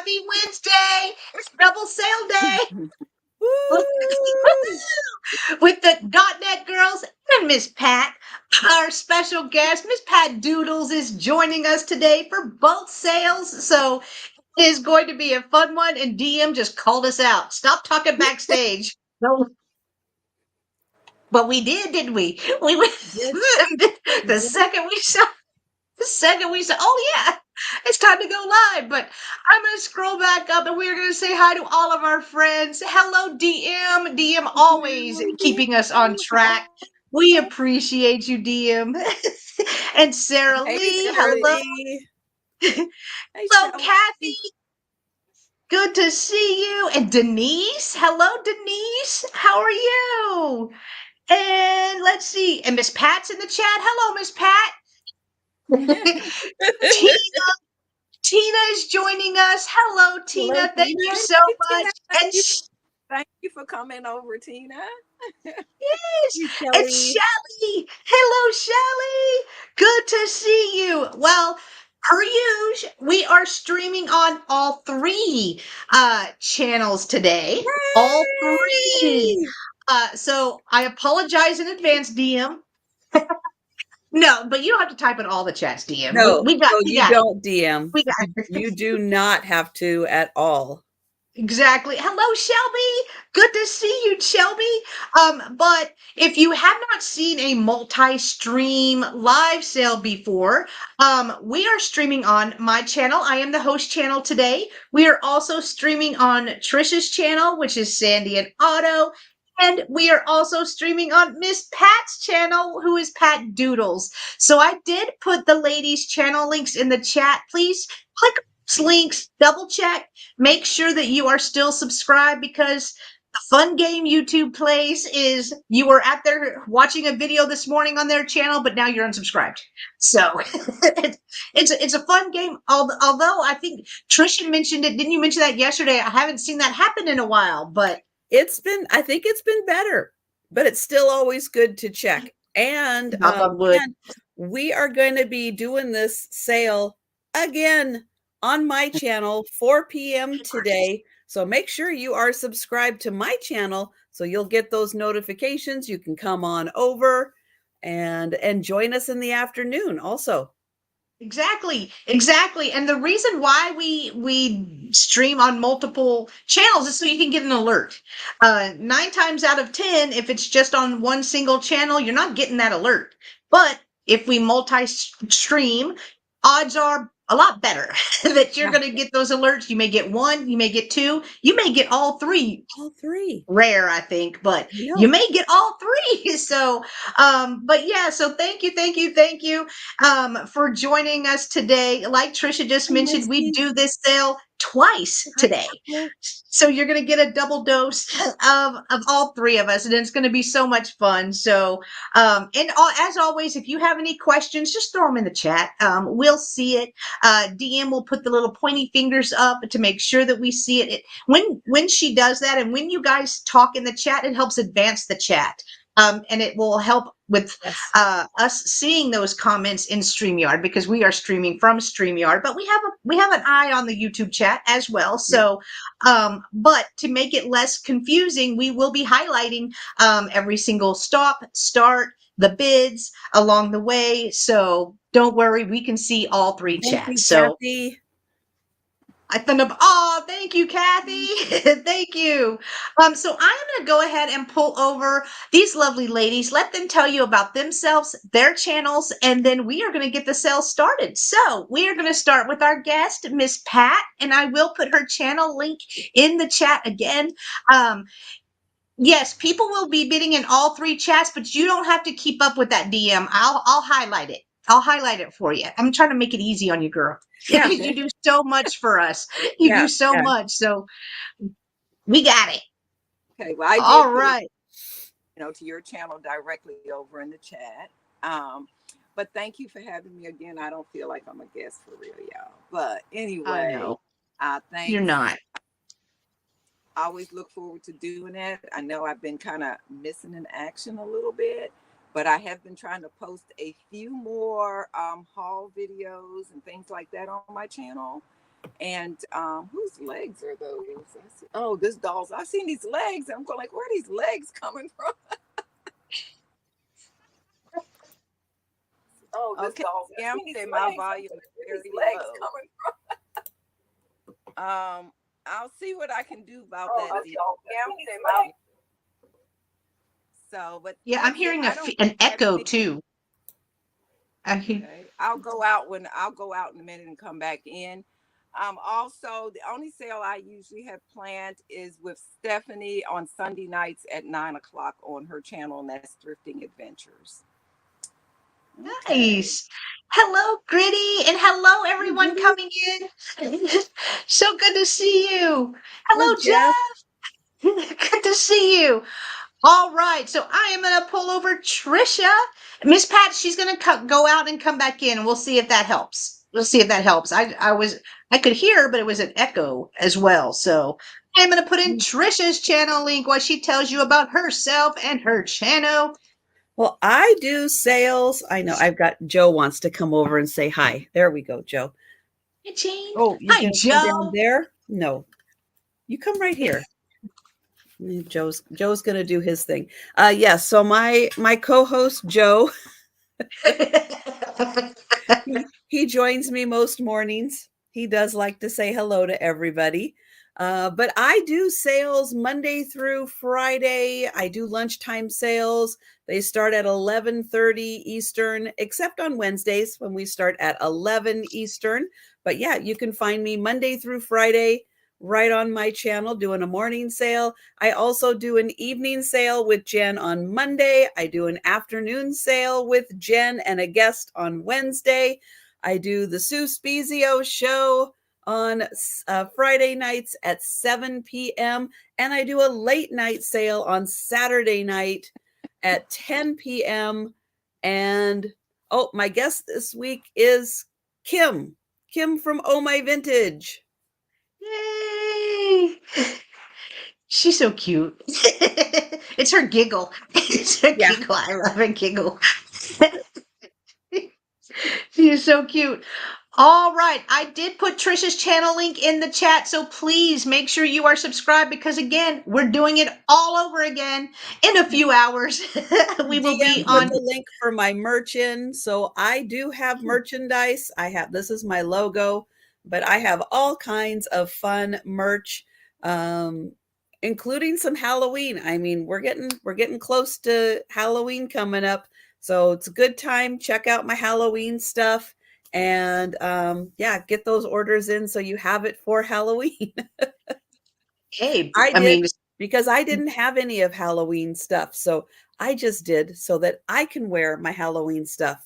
Happy Wednesday. It's double sale day Woo! with the .NET girls and Miss Pat. Our special guest, Miss Pat Doodles, is joining us today for both sales. So it is going to be a fun one. And DM just called us out. Stop talking backstage. No. But we did, didn't we? We went Yes, the yes. second we said, oh yeah, it's time to go live. But I'm going to scroll back up and we're going to say hi to all of our friends. Hello, DM. DM always Hello, keeping us on track. We appreciate you, DM. And Sarah Hey, Lee, Sarah hello. Lee. Hey, Hello, Shelley. Kathy. Good to see you. And Denise. Hello, Denise. How are you? And let's see. And Miss Pat's in the chat. Hello, Miss Pat. Tina, Tina is joining us. Hello, Hello, Tina. Thank Tina. you so hey, much. Tina. And Thank you for coming over, Tina. yes, Hey, and Shelley. Shelly. Hello, Shelly. Good to see you. Well, per usual, we are streaming on all three channels today. All three. Yay! So I apologize in advance, DM. No, but you don't have to type in all the chats, DM. We, No, we got no, we you got it. don't, DM. We got it. You do not have to at all. Exactly. Hello, Shelby. Good to see you, Shelby. But if you have not seen a multi-stream live sale before, we are streaming on my channel. I am the host channel today. We are also streaming on Trisha's channel, which is Sandy and Otto. And we are also streaming on Miss Pat's channel, who is Pat Doodles. So I did put the ladies' channel links in the chat. Please click those links, double check, make sure that you are still subscribed, because the fun game YouTube plays is you were out there watching a video this morning on their channel, but now you're unsubscribed. So it's a fun game. Although I think Trisha mentioned it. Didn't you mention that yesterday? I haven't seen that happen in a while, but I think it's been better, but it's still always good to check. And knock on wood. and we are going to be doing this sale again on my channel, 4 p.m. today. So make sure you are subscribed to my channel so you'll get those notifications. You can come on over and join us in the afternoon also. Exactly. And the reason why we stream on multiple channels is so you can get an alert. 9 times out of 10, if it's just on one single channel, you're not getting that alert. But if we multi-stream, odds are a lot better that you're going to get those alerts. You may get one, you may get two, you may get all three. All three. Rare, I think, but No. you may get all three. So, but yeah, so thank you, for joining us today. Like Trisha just mentioned, we do this sale twice today. So you're going to get a double dose of all three of us, and it's going to be so much fun. So, as always, if you have any questions, just throw them in the chat. We'll see it. DM will put the little pointy fingers up to make sure that we see it. When she does that, and when you guys talk in the chat, it helps advance the chat. And it will help with us seeing those comments in StreamYard, because we are streaming from StreamYard, but we have an eye on the YouTube chat as well. So, but to make it less confusing, we will be highlighting every single stop, start, the bids along the way. So don't worry, we can see all three Thank you, chats. So Kathy. thank you, Kathy. Thank you. So I'm going to go ahead and pull over these lovely ladies, let them tell you about themselves, their channels, and then we are going to get the sale started. So we are going to start with our guest, Miss Pat, and I will put her channel link in the chat again. Yes, people will be bidding in all three chats, but you don't have to keep up with that, DM. I'll highlight it. I'll highlight it for you. I'm trying to make it easy on you, girl. Yeah. You do so much for us. You do so much. So we got it. Okay, well, I did All put right. to your channel directly over in the chat. But thank you for having me again. I don't feel like I'm a guest for real, y'all. But anyway, I know. thanks. You're not. I always look forward to doing that. I know I've been kind of missing in action a little bit, but I have been trying to post a few more haul videos and things like that on my channel. And whose legs are those? Oh, this doll's. I've seen these legs. I'm going like, where are these legs coming from? Oh, this doll's. Yeah, I'm saying my volume is very low. I'll see what I can do about that. So, but Yeah, I'm hearing an echo too. Okay. I'll go out in a minute and come back in. Also, the only sale I usually have planned is with Stephanie on Sunday nights at 9 o'clock on her channel, and that's Thrifting Adventures. Okay. Nice. Hello, Gritty, and hello, everyone coming in. So good to see you. Hello, Jeff. Good to see you. All right, so I am going to pull over Trisha. Miss Pat, she's going to go out and come back in, and we'll see if that helps. We'll see if that helps. I could hear, but it was an echo as well. So I'm going to put in Trisha's channel link while she tells you about herself and her channel. Well, I do sales. I know I've got Joe wants to come over and say hi. There we go, Joe. Hey, Jane. Oh, you can come down there? No. You come right here. Joe's going to do his thing. Yes, so my co-host Joe he joins me most mornings. He does like to say hello to everybody. But I do sales Monday through Friday. I do lunchtime sales. They start at 11:30 Eastern, except on Wednesdays when we start at 11 Eastern. But yeah, you can find me Monday through Friday right on my channel doing a morning sale. I also do an evening sale with Jen on Monday. I do an afternoon sale with Jen and a guest on Wednesday. I do the Sue Spezio show on Friday nights at 7 p.m. And I do a late night sale on Saturday night at 10 p.m. And oh, my guest this week is Kim from Oh My Vintage. Yay! She's so cute. It's her giggle. It's her giggle. I love her giggle. She is so cute. All right. I did put Trisha's channel link in the chat, so please make sure you are subscribed because, again, we're doing it all over again in a few hours. We will be on the link for my merch in. So I do have merchandise. This is my logo, but I have all kinds of fun merch, including some Halloween. I mean, we're getting close to Halloween coming up. So it's a good time. Check out my Halloween stuff and get those orders in so you have it for Halloween. Hey, because I didn't have any of Halloween stuff. So I just did so that I can wear my Halloween stuff.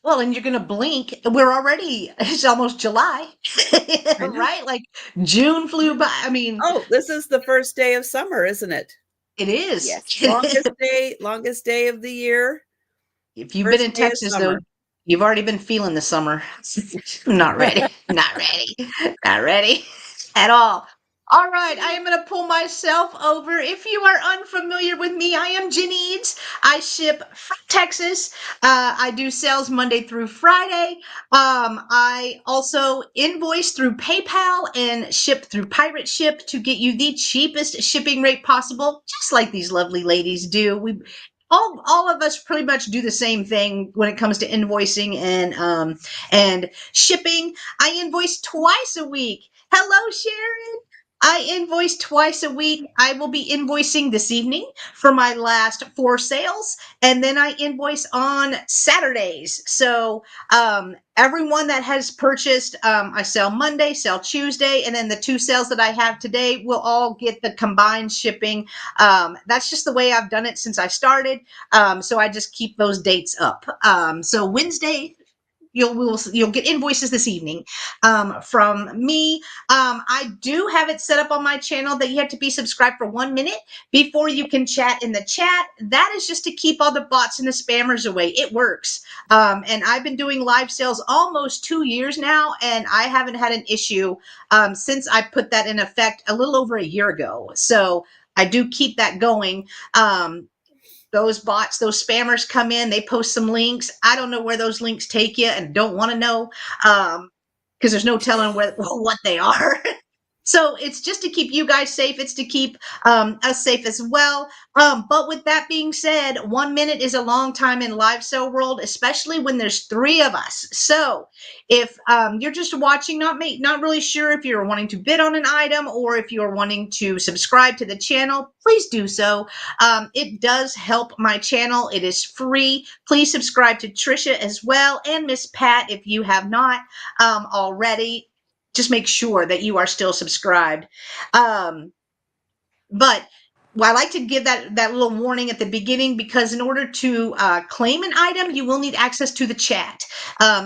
Well, and you're going to blink. It's almost July, right? Like June flew by. I mean, oh, this is the first day of summer, isn't it? It is. Yes. longest day of the year. If you've been in Texas, though, you've already been feeling the summer. Not ready. Not ready at all. All right, I am going to pull myself over. If you are unfamiliar with me, I am Jen Eads. I ship from Texas. I do sales Monday through Friday. I also invoice through PayPal and ship through Pirate Ship to get you the cheapest shipping rate possible, just like these lovely ladies do. All of us pretty much do the same thing when it comes to invoicing and shipping. I invoice twice a week. Hello, Sharon. I invoice twice a week. I will be invoicing this evening for my last 4 sales, and then I invoice on Saturdays. So everyone that has purchased, I sell Monday, sell Tuesday, and then the 2 sales that I have today will all get the combined shipping. That's just the way I've done it since I started. So I just keep those dates up. So Wednesday, you'll get invoices this evening from me. I do have it set up on my channel that you have to be subscribed for 1 minute before you can chat in the chat. That is just to keep all the bots and the spammers away. It works. And I've been doing live sales almost 2 years now, and I haven't had an issue since I put that in effect a little over a year ago. So I do keep that going. Those bots, those spammers come in, they post some links. I don't know where those links take you and don't want to know. because there's no telling what they are. So it's just to keep you guys safe. It's to keep us safe as well. But with that being said, 1 minute is a long time in live sale world, especially when there's 3 of us. So if you're just watching, not really sure if you're wanting to bid on an item or if you're wanting to subscribe to the channel, please do so. It does help my channel. It is free. Please subscribe to Trisha as well and Miss Pat if you have not already. Just make sure that you are still subscribed. But I like to give that little warning at the beginning, because in order to claim an item, you will need access to the chat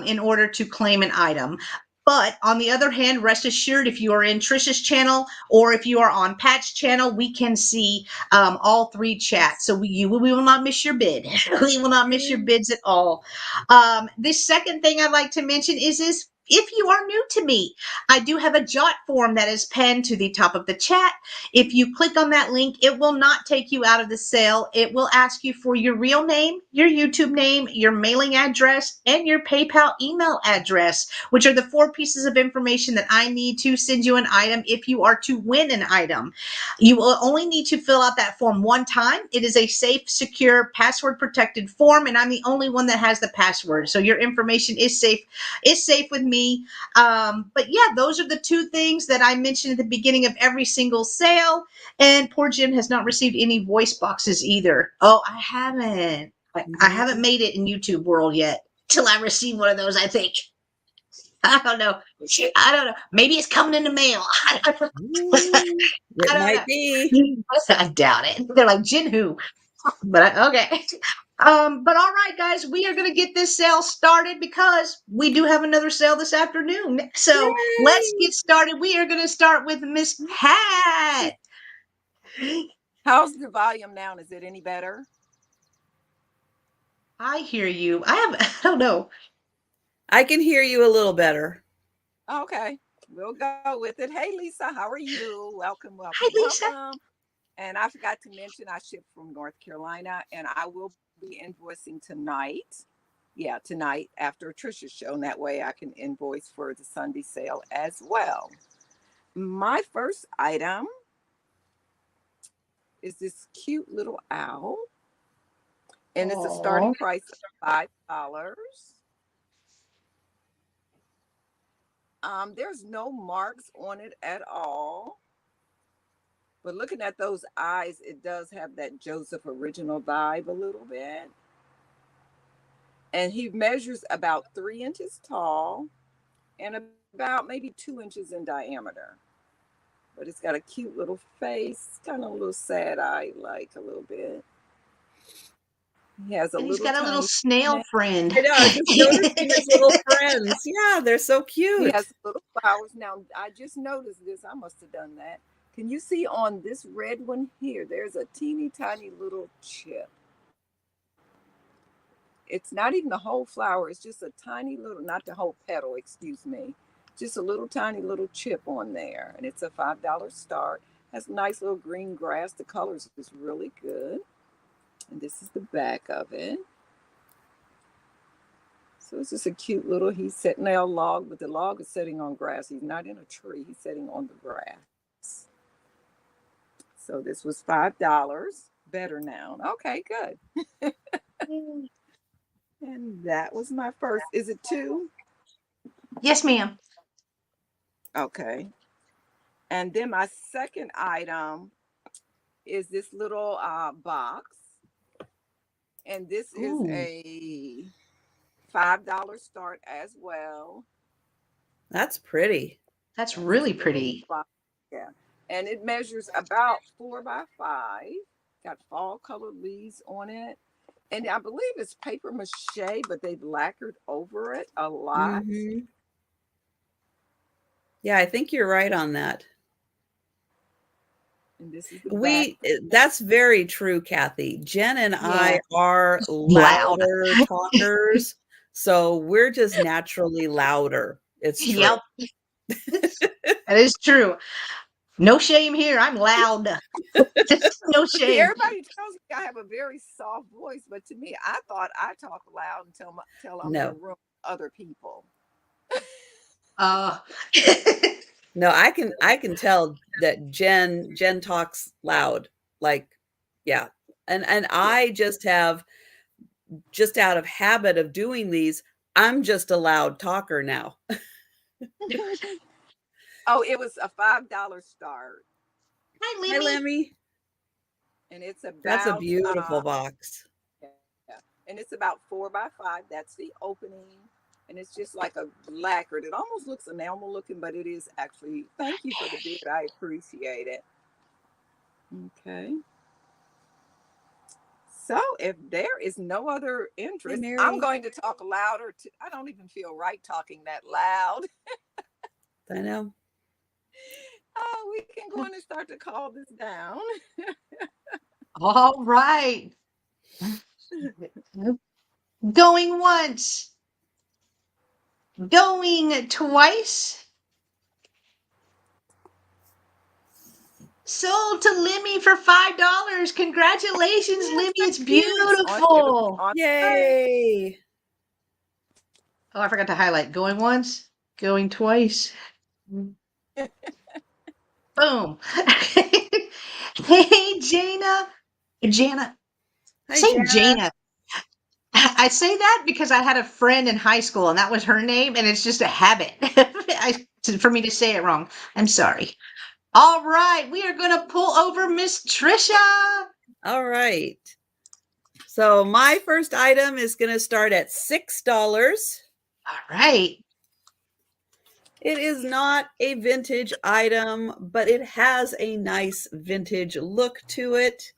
in order to claim an item. But on the other hand, rest assured, if you are in Trisha's channel or if you are on Pat's channel, we can see all 3 chats. So we will not miss your bid. We will not miss your bids at all. The second thing I'd like to mention is if you are new to me, I do have a Jot form that is pinned to the top of the chat. If you click on that link, it will not take you out of the sale. It will ask you for your real name, your YouTube name, your mailing address, and your PayPal email address, which are the 4 pieces of information that I need to send you an item if you are to win an item. You will only need to fill out that form 1 time. It is a safe, secure, password protected form, and I'm the only one that has the password. So your information is safe with me. But yeah, those are the 2 things that I mentioned at the beginning of every single sale. And poor Jim has not received any voice boxes either. Oh, I haven't. I haven't made it in YouTube world yet till I receive one of those, I think. I don't know. Maybe it's coming in the mail. It might be. I doubt it. They're like, Jin who? But okay. But all right, guys, we are going to get this sale started because we do have another sale this afternoon. So Yay! let's get started. We are going to start with Miss Pat. How's the volume now? Is it any better? I hear you. I don't know. I can hear you a little better. Okay, we'll go with it. Hey, Lisa, how are you? Welcome, Hi, Lisa. welcome. And I forgot to mention I ship from North Carolina, and I will be invoicing tonight. Yeah, tonight after Trisha's show, and that way I can invoice for the Sunday sale as well. My first item is this cute little owl, and it's a starting price of $5. There's no marks on it at all. But looking at those eyes, it does have that Joseph original vibe a little bit. And he measures about 3 inches tall and about maybe 2 inches in diameter. But it's got a cute little face, kind of a little sad eye, like a little bit. He has He's got a little snail friend. I know, I was just noticing his little friends. Yeah, they're so cute. He has little flowers. Now, I just noticed this. I must have done that. Can you see on this red one here, there's a teeny tiny little chip. It's not even the whole flower. It's just a tiny little, not the whole petal, excuse me. Just a little tiny little chip on there. And it's a $5 start. Has nice little green grass. The colors is really good. And this is the back of it. So it's just a cute little, he's sitting there on a log, but the log is sitting on grass. He's not in a tree. He's sitting on the grass. So this was $5. Better now. Okay, good. And that was my first. Is it 2? Yes, ma'am. Okay. And then my second item is this little box. And this is a $5 start as well. That's pretty. That's really pretty. Yeah. And it measures about 4 by 5. Got fall colored leaves on it. And I believe it's paper mache, but they've lacquered over it a lot. Mm-hmm. Yeah, I think you're right on that. And this is the that's very true, Kathy. Jen and I are louder talkers, so we're just naturally louder. It's true. Yep. That is true. No shame here. I'm loud. No shame. Everybody tells me I have a very soft voice, but to me, I thought I talk loud until I'm in the room with other people. Uh, No, I can tell that Jen talks loud. Like, yeah. And Yeah. I just have, just out of habit of doing these, I'm just a loud talker now. Oh, it was a $5 start, Hi, Hi, Lemmy. Lemmy. and it's That's a about beautiful box. yeah, and it's about 4 by 5. That's the opening, and it's just like a lacquered. It almost looks enamel looking, but it is actually. Thank you for the bid. I appreciate it. Okay. So if there is no other Hi, interest, I'm Mary. going to talk louder. I don't even feel right talking that loud. I know. Oh, we can go in and start to call this down. All right. Going once. Going twice. Sold to Lemmy for $5. Congratulations, Yes, Lemmy. It's thank you. It'll be beautiful. on. Yay. Oh, I forgot to highlight. Going once, going twice. Boom. Hey, Jana. Jana. Hi, Say Jana. Jana. I say that because I had a friend in high school and that was her name, and it's just a habit for me to say it wrong. I'm sorry. All right, we are going to pull over Miss Trisha. All right. So my first item is going to start at $6. All right. It is not a vintage item, but it has a nice vintage look to it.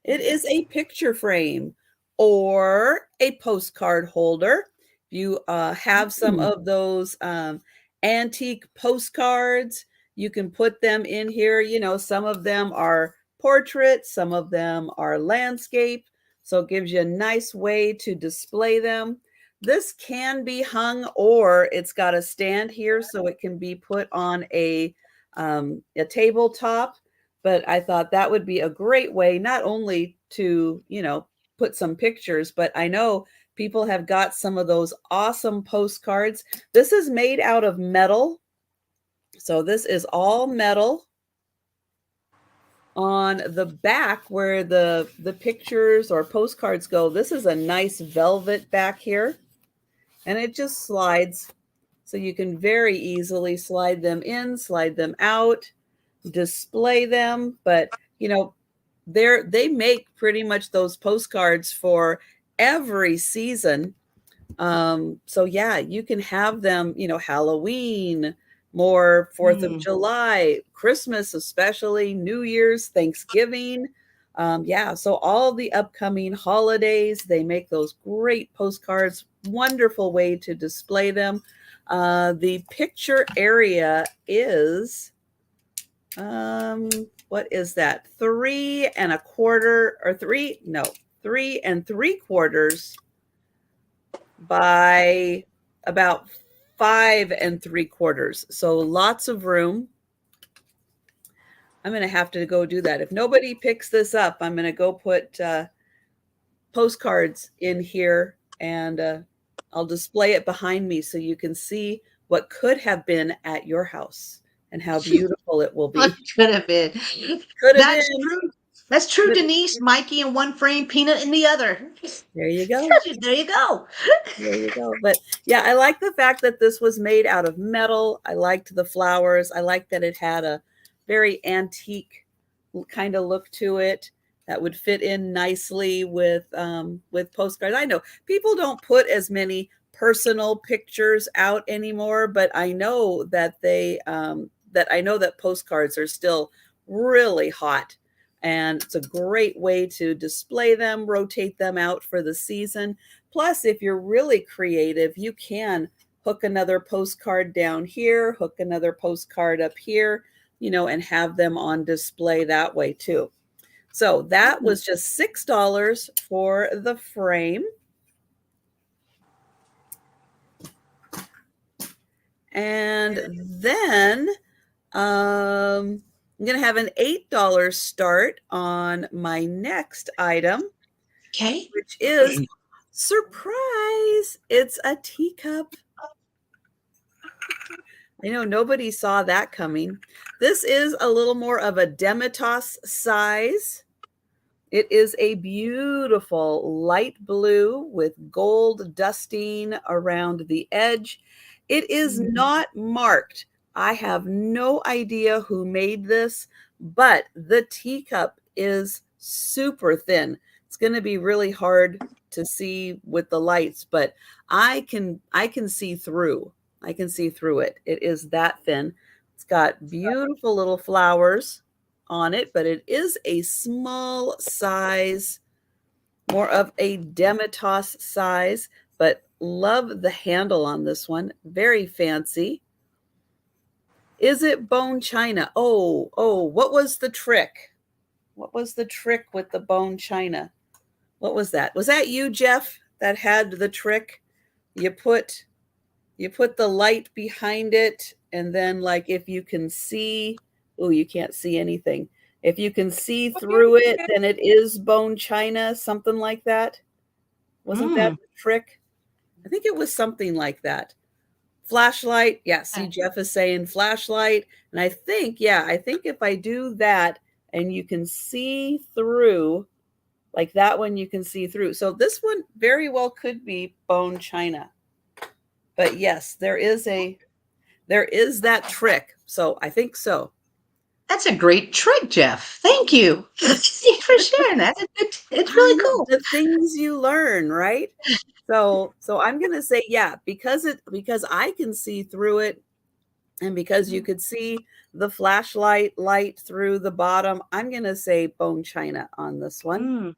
It is a picture frame or a postcard holder. You have some of those antique postcards. You can put them in here. You know, some of them are portraits, some of them are landscape. So it gives you a nice way to display them. This can be hung, or it's got a stand here so it can be put on a tabletop. But I thought that would be a great way not only to, put some pictures, but I know people have got some of those awesome postcards. This is made out of metal. So this is all metal. On the back where the pictures or postcards go, this is a nice velvet back here, and it just slides. So you can very easily slide them in, slide them out, display them. But they make pretty much those postcards for every season. So yeah, you can have them, Halloween, more 4th of Mm. July, Christmas, especially New Year's, Thanksgiving. Yeah, so all the upcoming holidays, they make those great postcards, wonderful way to display them. The picture area is what is that? 3 1/4 or 3 3 3/4 by about 5 3/4. So lots of room. I'm going to have to go do that. If nobody picks this up, I'm going to go put postcards in here, and I'll display it behind me so you can see what could have been at your house and how beautiful it will What be. could have been? Could have That's been. true. That's true, But Denise. Mikey in one frame, Peanut in the other. there you go. There you go. There you go. But yeah, I like the fact that this was made out of metal. I liked the flowers. I liked that it had a very antique kind of look to it that would fit in nicely with postcards. I know people don't put as many personal pictures out anymore, but I know that that postcards are still really hot. And it's a great way to display them, rotate them out for the season. Plus, if you're really creative, you can hook another postcard down here, hook another postcard up here, and have them on display that way too. So that was just $6 for the frame. And then I'm going to have an $8 start on my next item, Okay. which is surprise. It's a teacup. I know nobody saw that coming. This is a little more of a Demitas size. It is a beautiful light blue with gold dusting around the edge. It is not marked. I have no idea who made this, but the teacup is super thin. It's going to be really hard to see with the lights, but I can see through. I can see through it. It is that thin. It's got beautiful little flowers on it, but it is a small size, more of a Demitas size, but love the handle on this one. Very fancy. Is it bone china? Oh, what was the trick? What was the trick with the bone china? What was that? Was that you, Jeff, that had the trick? You put the light behind it, and then like if you can see, oh, you can't see anything. If you can see through it, then it is bone china, something like that. Wasn't that the trick? I think it was something like that. Flashlight. Yeah, see, Jeff is saying flashlight. And I think if I do that and you can see through, like that one, you can see through. So this one very well could be bone china. But yes, there is that trick. So I think so. That's a great trick, Jeff. Thank you for sharing that. It's really cool. The things you learn, right? So I'm gonna say because I can see through it, and because you could see the flashlight light through the bottom, I'm gonna say bone china on this one.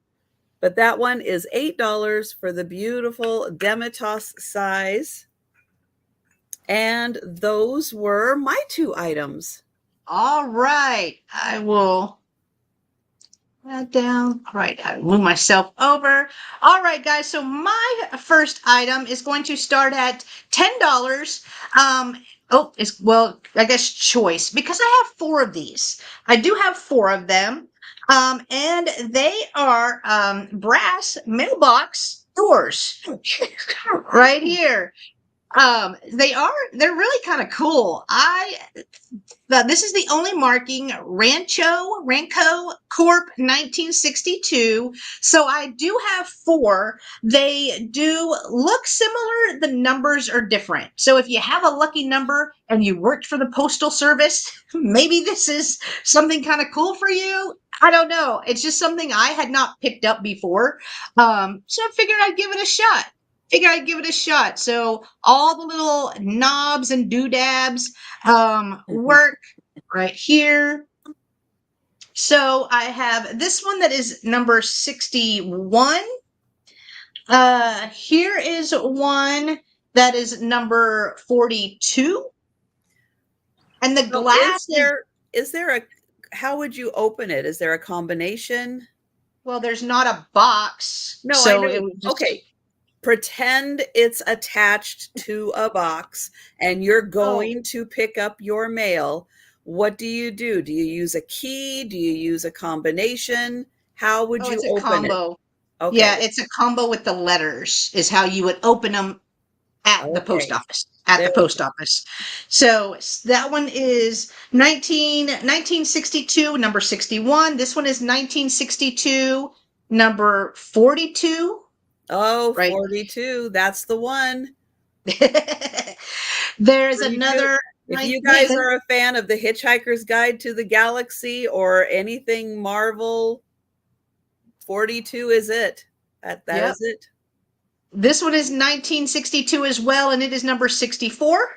But that one is $8 for the beautiful Demitas size. And those were my 2 items. All right. I will that down. All right. I move myself over. All right, guys. So my first item is going to start at $10. I guess choice, because I have 4 of these. I do have 4 of them. And they are brass mailbox doors right here. They're really kind of cool. This is the only marking Ranco Corp 1962. So I do have 4. They do look similar. The numbers are different. So if you have a lucky number and you worked for the Postal Service, maybe this is something kind of cool for you. I don't know. It's just something I had not picked up before. So I figured I'd give it a shot. So all the little knobs and doodads work right here. So I have this one that is number 61. Here is one that is number 42. And the glass is there a how would you open it? Is there a combination? Well, there's not a box. No, so I know. Okay. Pretend it's attached to a box and you're going to pick up your mail. What do you do? Do you use a key? Do you use a combination? How would you open combo. it? Okay. Yeah, it's a combo with the letters is how you would open them at the post office. So that one is 1962, number 61. This one is 1962, number 42. Oh, right. 42. That's the one. There's 42. Another. If you guys are a fan of The Hitchhiker's Guide to the Galaxy or anything Marvel, 42 is it. That is it. This one is 1962 as well, and it is number 64.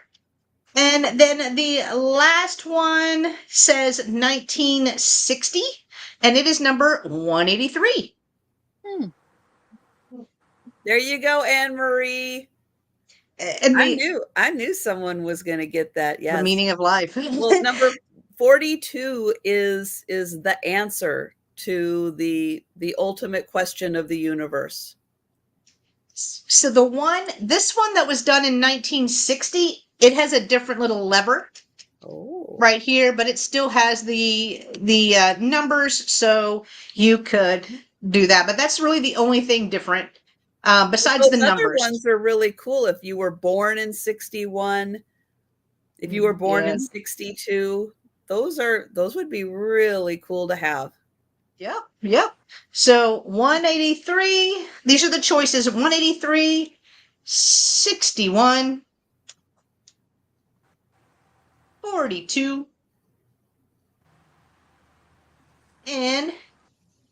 And then the last one says 1960, and it is number 183. There you go, Anne Marie. And I knew someone was going to get that. Yes. The meaning of life. Well, number 42 is the answer to the ultimate question of the universe. So this one that was done in 1960, it has a different little lever right here, but it still has the numbers, so you could do that. But that's really the only thing different besides the numbers. Other ones are really cool. If you were born in 61, If you were born in Yeah. 62, those would be really cool to have. Yep. Yep. So 183. These are the choices: 183, 61, 42, and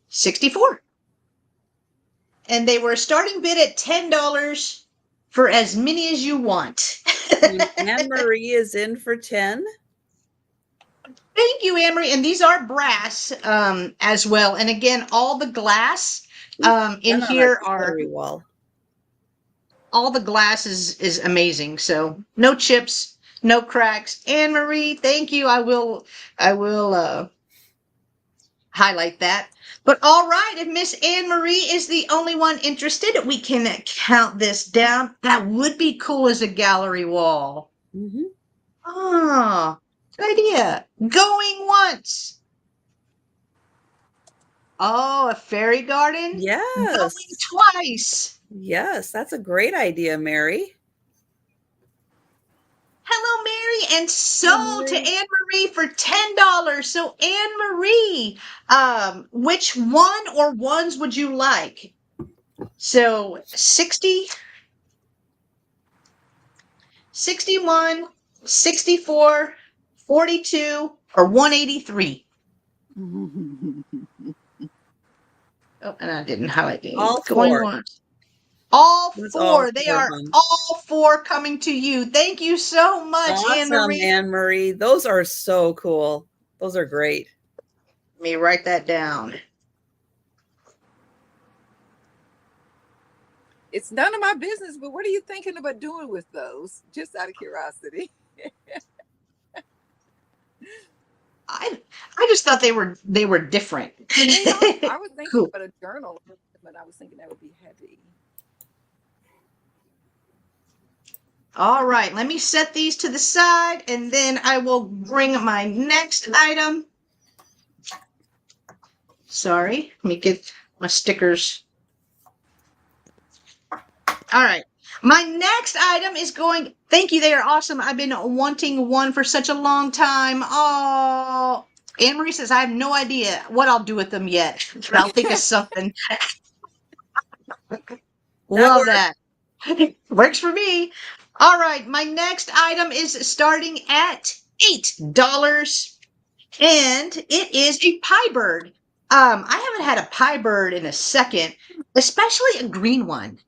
64. And they were a starting bid at $10 for as many as you want. And Anne Marie is in for 10. Thank you, Amory. And these are brass as well. And again, all the glass in And on our here are gallery wall. all the glass is amazing. So no chips, no cracks. Anne Marie, thank you. I will highlight that. But all right, if Miss Anne Marie is the only one interested, we can count this down. That would be cool as a gallery wall. Mm-hmm. Ah, good idea. Going once. Oh, a fairy garden? Yes. Going twice. Yes, that's a great idea, Mary. Hello, Mary, and so Hello, to Mary. Anne Marie for $10. So Anne Marie, which one or ones would you like? So 60, 61, 64, 42, or 183? Oh, and I didn't highlight the All going four. once. All That's all four. They four of are them. all four coming to you. Thank you so much, Anne Awesome, Marie. Anne Marie. Those are so cool. Those are great. Let me write that down. It's none of my business, but what are you thinking about doing with those? Just out of curiosity. I just thought they were different. I was thinking Cool. about a journal, but I was thinking that would be heavy. All right, let me set these to the side and then I will bring my next item. Sorry, let me get my stickers. All right. My next item is going. Thank you. They are awesome. I've been wanting one for such a long time. Oh, Anne Marie says I have no idea what I'll do with them yet, but I'll think of something. Love that. Works for me. All right. My next item is starting at $8, and it is a pie bird. I haven't had a pie bird in a second, especially a green one.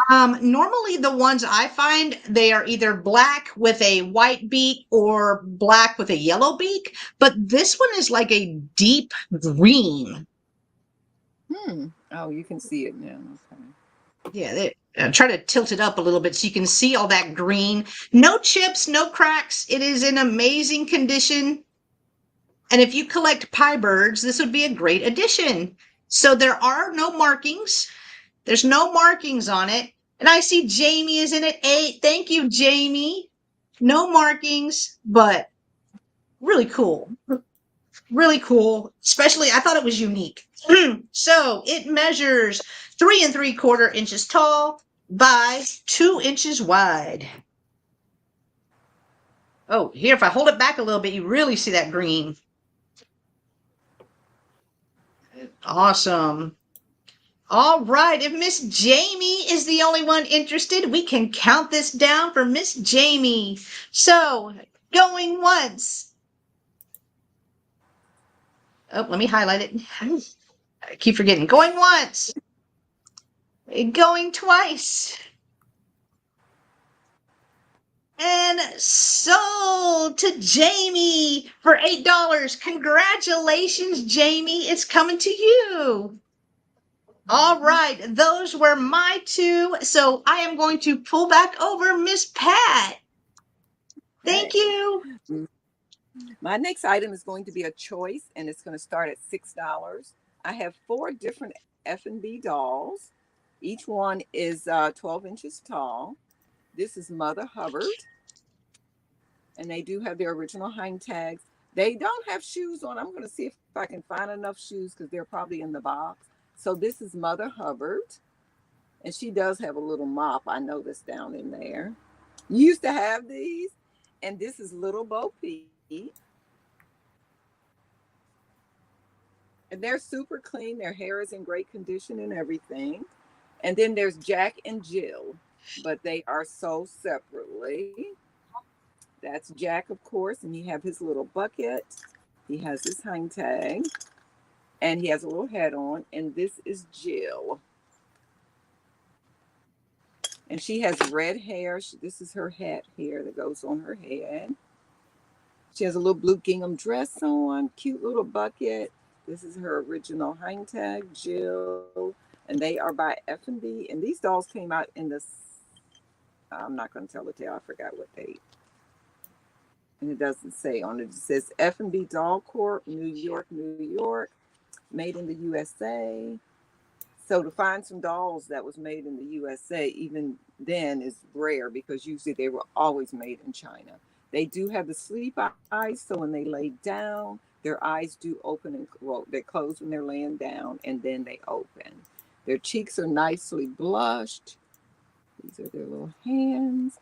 Normally the ones I find, they are either black with a white beak or black with a yellow beak, but this one is like a deep green. Oh, you can see it now. Okay. Yeah, try to tilt it up a little bit so you can see all that green. No chips, no cracks. It is in amazing condition. And if you collect pie birds, this would be a great addition. So there are no markings. There's no markings on it. And I see Jamie is in at 8. Thank you, Jamie. No markings, but really cool. Really cool. Especially, I thought it was unique. So it measures 3 3/4 inches tall by 2 inches wide. Oh, here, if I hold it back a little bit, you really see that green. Awesome. All right, if Miss Jamie is the only one interested, we can count this down for Miss Jamie. So, going once. Oh, let me highlight it. I keep forgetting. Going once. Going twice. And sold to Jamie for $8. Congratulations, Jamie. It's coming to you. All right, those were my two. So I am going to pull back over Miss Pat. Thank you. My next item is going to be a choice, and it's going to start at $6. I have 4 different F&B dolls. Each one is 12 inches tall. This is Mother Hubbard, and they do have their original hang tags. They don't have shoes on. I'm going to see if I can find enough shoes because they're probably in the box. So this is Mother Hubbard, and she does have a little mop. I noticed down in there. You used to have these, And this is Little Bo Peep. And they're super clean. Their hair is in great condition and everything. And then there's Jack and Jill, but they are sold separately. That's Jack, of course, and you have his little bucket. He has his hang tag, and he has a little hat on. And this is Jill. And she has red hair. This is her hat here that goes on her head. She has a little blue gingham dress on, cute little bucket. This is her original hang tag, Jill. And they are by F&B. And these dolls came out in the, I'm not going to tell the tale. I forgot what date. And it doesn't say on it. It says F&B Doll Corp, New York, New York, made in the USA. So to find some dolls that was made in the USA, even then, is rare because usually they were always made in China. They do have the sleep eyes, so when they lay down, their eyes do open and well, they close when they're laying down, and then they open. Their cheeks are nicely blushed. These are their little hands.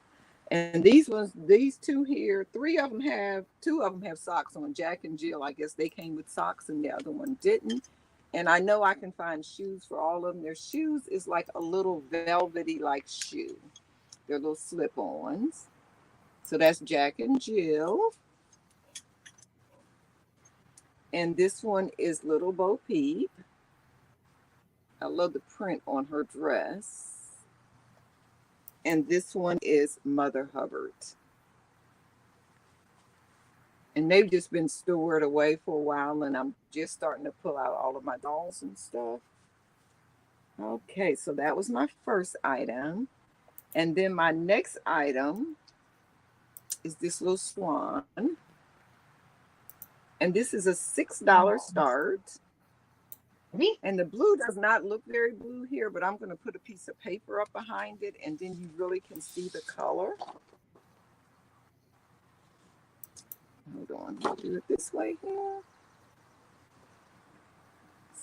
And these ones, these two here, two of them have socks on. Jack and Jill, I guess they came with socks and the other one didn't. And I know I can find shoes for all of them. Their shoes is like a little velvety like shoe. They're little slip-ons. So that's Jack and Jill. And this one is Little Bo Peep. I love the print on her dress. And this one is Mother Hubbard. And they've just been stored away for a while, and I'm just starting to pull out all of my dolls and stuff. Okay, so that was my first item. And then my next item is this little swan. And this is a $6 start. And the blue does not look very blue here, but I'm going to put a piece of paper up behind it, and then you really can see the color. Hold on, I'll do it this way here.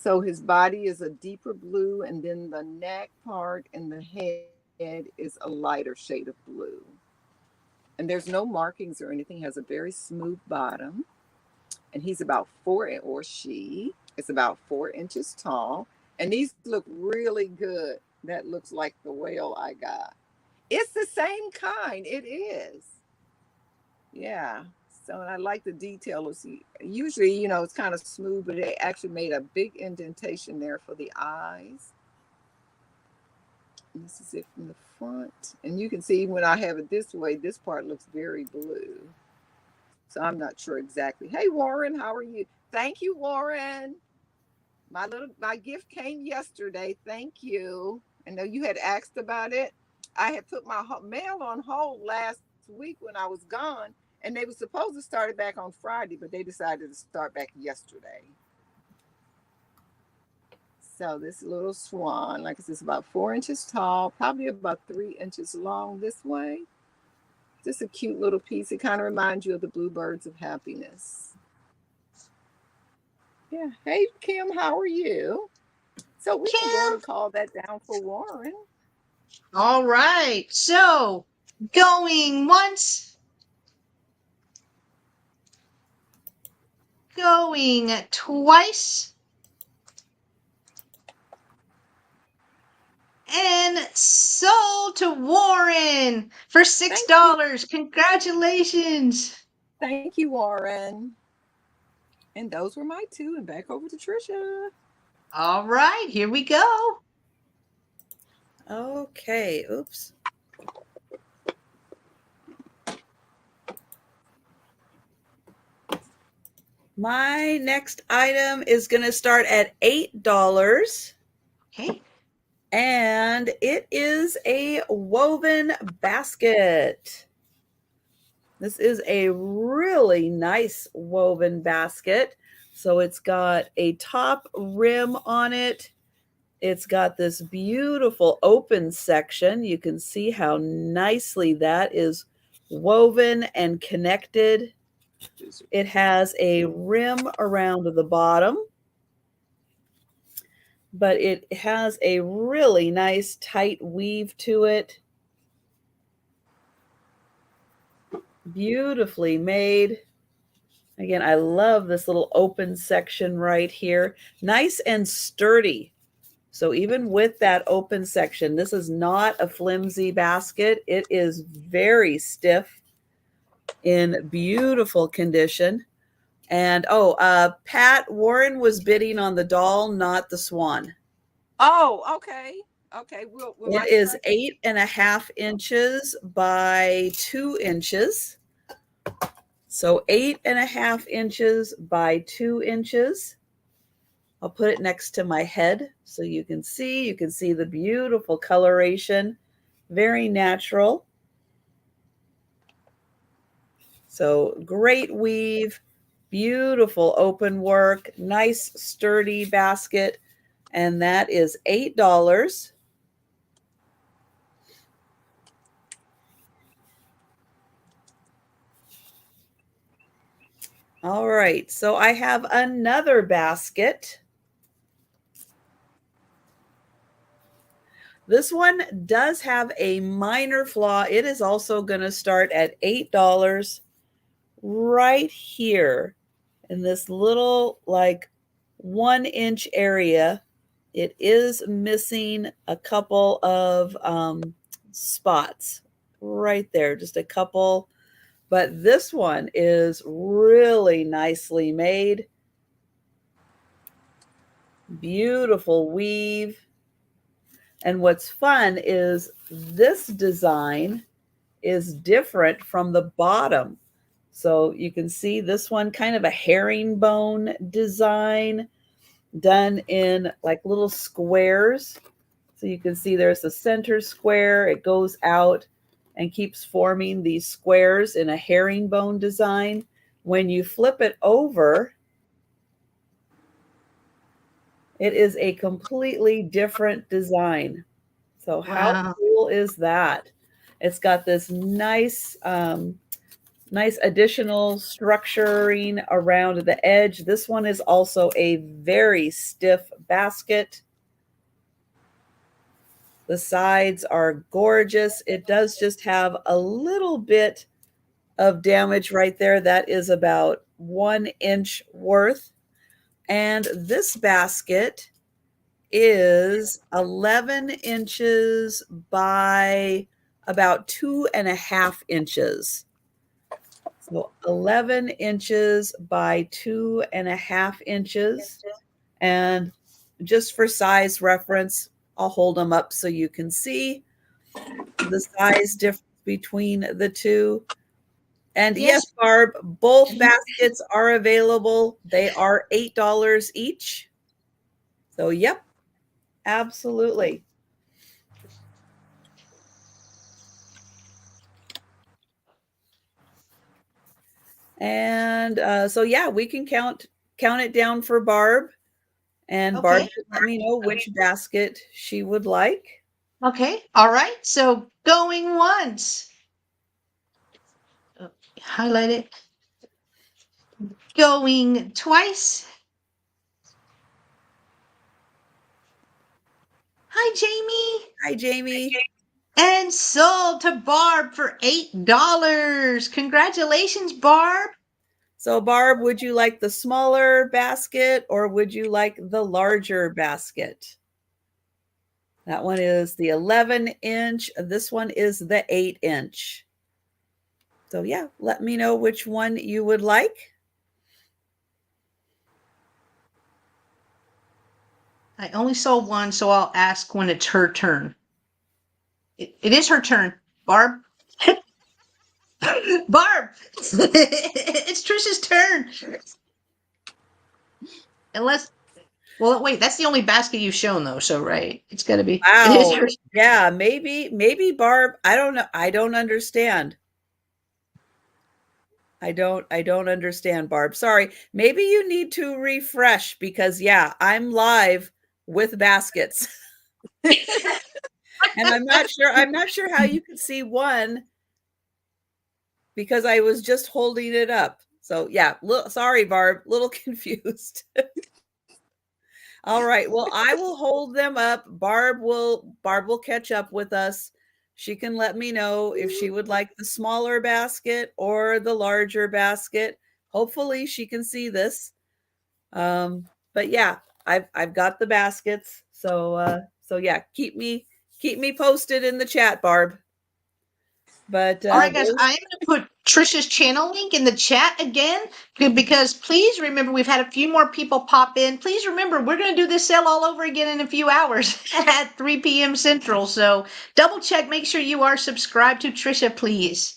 So his body is a deeper blue, and then the neck part and the head is a lighter shade of blue. And there's no markings or anything. He has a very smooth bottom. And he's about or she is about 4 inches tall. And these look really good. That looks like the whale I got. It's the same kind. It is. Yeah. So I like the detail. Usually, you know, it's kind of smooth, but they actually made a big indentation there for the eyes. And this is it from the front. And you can see when I have it this way, this part looks very blue. So I'm not sure exactly. Hey, Warren, how are you? Thank you, Warren. My gift came yesterday. Thank you. I know you had asked about it. I had put my mail on hold last week when I was gone, and they were supposed to start it back on Friday, but they decided to start back yesterday. So this little swan, like I said, is about 4 inches tall, probably about 3 inches long this way. Just a cute little piece. It kind of reminds you of the Bluebirds of Happiness. Yeah. Hey, Kim, how are you? So we can go and call that down for Warren. All right. So going once. Going twice. And sold to Warren for $6. Congratulations. Thank you, Warren. And those were my two. And back over to Trisha. All right, here we go. Okay. Oops. My next item is going to start at $8. Okay. And it is a woven basket. This is a really nice woven basket. So it's got a top rim on it. It's got this beautiful open section. You can see how nicely that is woven and connected. It has a rim around the bottom, but it has a really nice tight weave to it. Beautifully made. Again, I love this little open section right here. Nice and sturdy. So even with that open section, this is not a flimsy basket. It is very stiff, in beautiful condition. And Pat, Warren was bidding on the doll, not the swan. Oh, okay. Okay. Will my It is son 8.5 inches by 2 inches. So 8.5 inches by 2 inches. I'll put it next to my head so you can see. You can see the beautiful coloration. Very natural. So great weave, beautiful open work, nice sturdy basket. And that is $8. All right, so I have another basket. This one does have a minor flaw. It is also going to start at $8 right here in this little like 1-inch area. It is missing a couple of spots right there, just a couple. But this one is really nicely made. Beautiful weave. And what's fun is this design is different from the bottom. So you can see this one kind of a herringbone design done in like little squares. So you can see there's the center square. It goes out and keeps forming these squares in a herringbone design. When you flip it over, it is a completely different design. So how Wow. cool is that? It's got this nice, nice additional structuring around the edge. This one is also a very stiff basket. The sides are gorgeous. It does just have a little bit of damage right there. That is about 1 inch worth. And this basket is 11 inches by about 2.5 inches. So 11 inches by 2.5 inches. And just for size reference, I'll hold them up so you can see the size difference between the two. And yes, Yes. Barb, both baskets are available. They are $8 each. So, yep, absolutely. And so, yeah, we can count it down for Barb. And Barb Okay. can let me know which basket she would like. Okay. All right. So going once. Oh, highlight it. Going twice. Hi, Jamie. Hi, Jamie. And sold to Barb for $8. Congratulations, Barb. So, Barb, would you like the smaller basket or would you like the larger basket? That one is the 11-inch. This one is the 8-inch. So, yeah, let me know which one you would like. I only sold one, so I'll ask when it's her turn. It is her turn. Barb. Barb. It's Trisha's turn. Unless, well, wait, that's the only basket you've shown though. So, right. It's got to be, it is Wow. her. Yeah, maybe Barb, I don't know. I don't understand. I don't understand, Barb. Sorry. Maybe you need to refresh because yeah, I'm live with baskets. And I'm not sure how you could see one because I was just holding it up. So yeah, sorry, Barb, little confused. All right. Well, I will hold them up. Barb will catch up with us she can let me know if she would like the smaller basket or the larger basket. Hopefully she can see this. But yeah, I've got the baskets. So yeah, keep me posted in the chat, Barb. But All right, guys, I am going to put Trisha's channel link in the chat again because please remember we've had a few more people pop in. Please remember we're going to do this sale all over again in a few hours at 3 p.m. Central. So double check, make sure you are subscribed to Trisha, please.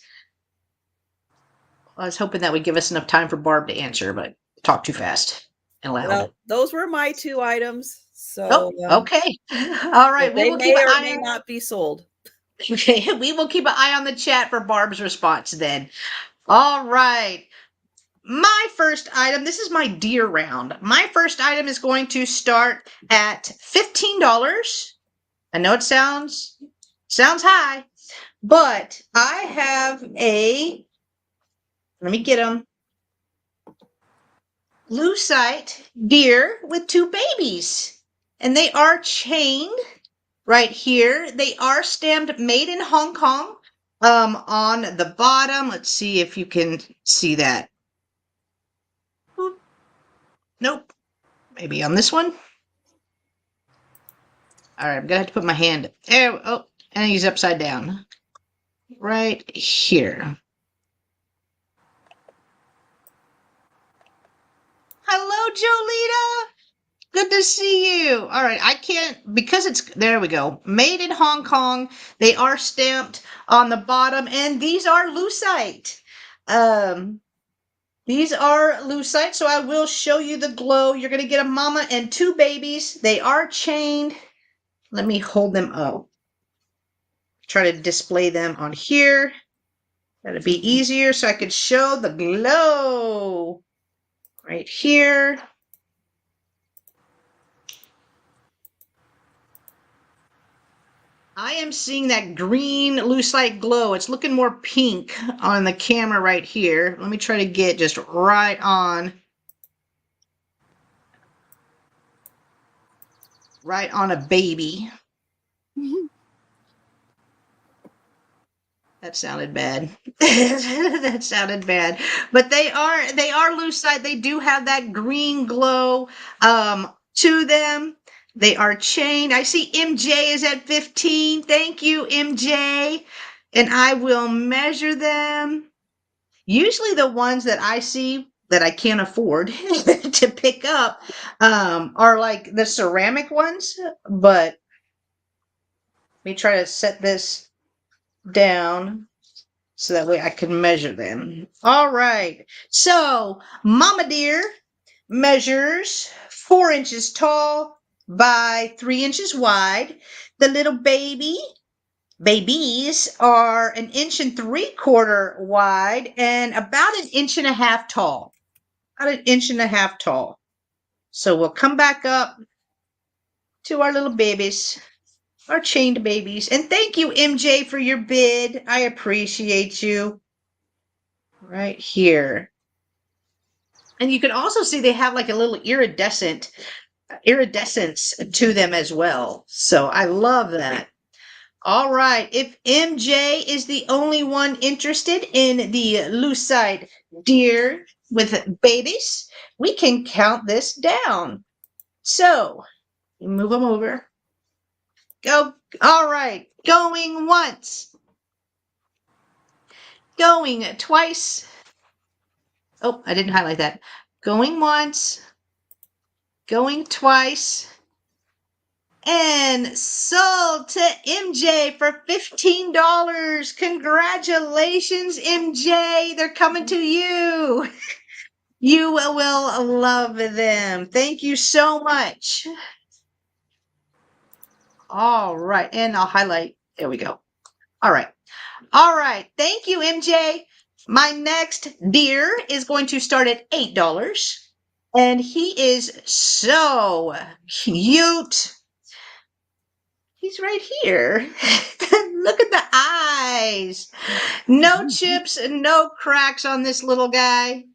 I was hoping that would give us enough time for Barb to answer, but talk too fast and loud. Well, those were my 2 items. So okay. All right, we they will keep may an or eye may on. not be sold. Okay, we will keep an eye on the chat for Barb's response then. All right. My first item, this is my deer round. My first item is going to start at $15. I know it sounds high, but I have let me get them, lucite deer with 2 babies. And they are chained right here. They are stamped made in Hong Kong. On the bottom, let's see if you can see that. Nope. Maybe on this one. All right, I'm gonna have to put my hand there. Oh, and he's upside down. Right here. Hello, Jolita. Good to see you. All right, I can't because it's there we go. Made in Hong Kong. They are stamped on the bottom, and these are lucite. These are lucite, so I will show you the glow. You're gonna get a mama and 2 babies. They are chained. Let me hold them up. Try to display them on here. That'd be easier so I could show the glow right here. I am seeing that green lucite glow. It's looking more pink on the camera right here. Let me try to get just right on a baby. That sounded bad. That sounded bad. But they are lucite. They do have that green glow to them. They are chained. I see MJ is at 15. Thank you, MJ. And I will measure them. Usually the ones that I see that I can't afford to pick up are like the ceramic ones. But let me try to set this down so that way I can measure them. All right. So Mama Deer measures 4 inches tall by 3 inches wide. The little babies are 1.75 inches wide and about 1.5 inches tall. About 1.5 inches tall. So we'll come back up to our little babies. Our chained babies. And thank you, MJ, for your bid. I appreciate you. Right here. And you can also see they have like a little iridescence to them as well. So I love that. All right. If MJ is the only one interested in the lucite deer with babies, we can count this down. So move them over. Go. All right. Going once. Going twice. Oh, I didn't highlight that. Going once. Going twice. And sold to MJ for $15. Congratulations, MJ. They're coming to you. You will love them. Thank you so much. All right. And I'll highlight. There we go. All right. All right. Thank you, MJ. My next deer is going to start at $8. And he is so cute. He's right here. Look at the eyes. No chips and no cracks on this little guy.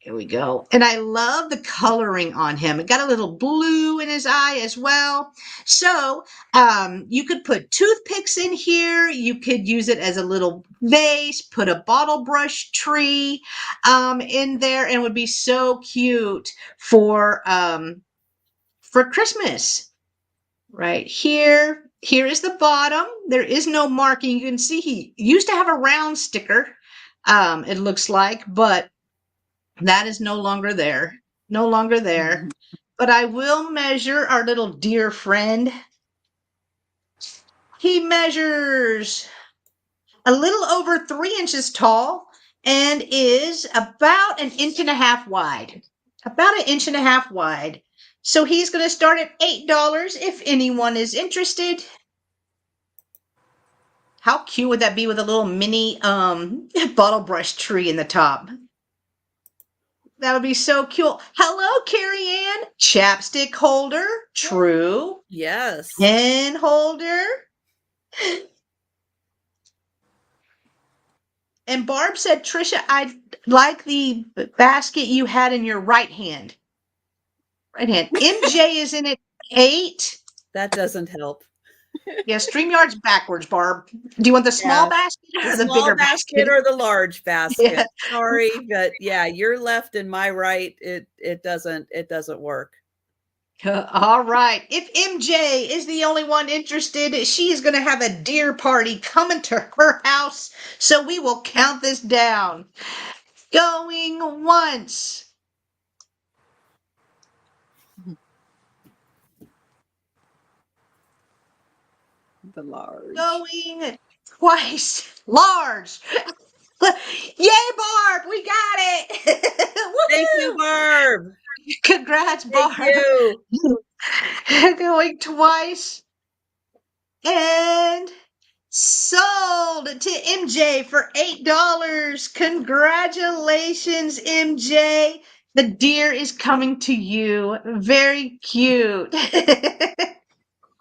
Here we go. And I love the coloring on him. It got a little blue in his eye as well. So you could put toothpicks in here. You could use it as a little vase, put a bottle brush tree in there, and it would be so cute for Christmas. Right here. Here is the bottom. There is no marking. You can see he used to have a round sticker, it looks like, but that is no longer there. No longer there. But I will measure our little dear friend. He measures a little over 3 inches tall and is about an inch and a half wide. About an inch and a half wide. So he's going to start at $8 if anyone is interested. How cute would that be with a little mini bottle brush tree in the top? That would be so cool. Hello, Carrie Ann. Chapstick holder. True. Yes. Pen holder. And Barb said, Trisha, I like the basket you had in your right hand. Right hand. MJ is in at 8. That doesn't help. Yeah, StreamYard's backwards, Barb. Do you want the small basket or the small bigger basket or the large basket? Yeah. Sorry, but yeah, your left and my right, it doesn't work. All right. If MJ is the only one interested, she's going to have a deer party coming to her house. So we will count this down. Going once. The large. Going twice. Large. Yay, Barb. We got it. Thank you, Barb. Congrats, Barb. Thank you. Going twice. And sold to MJ for $8. Congratulations, MJ. The deer is coming to you. Very cute.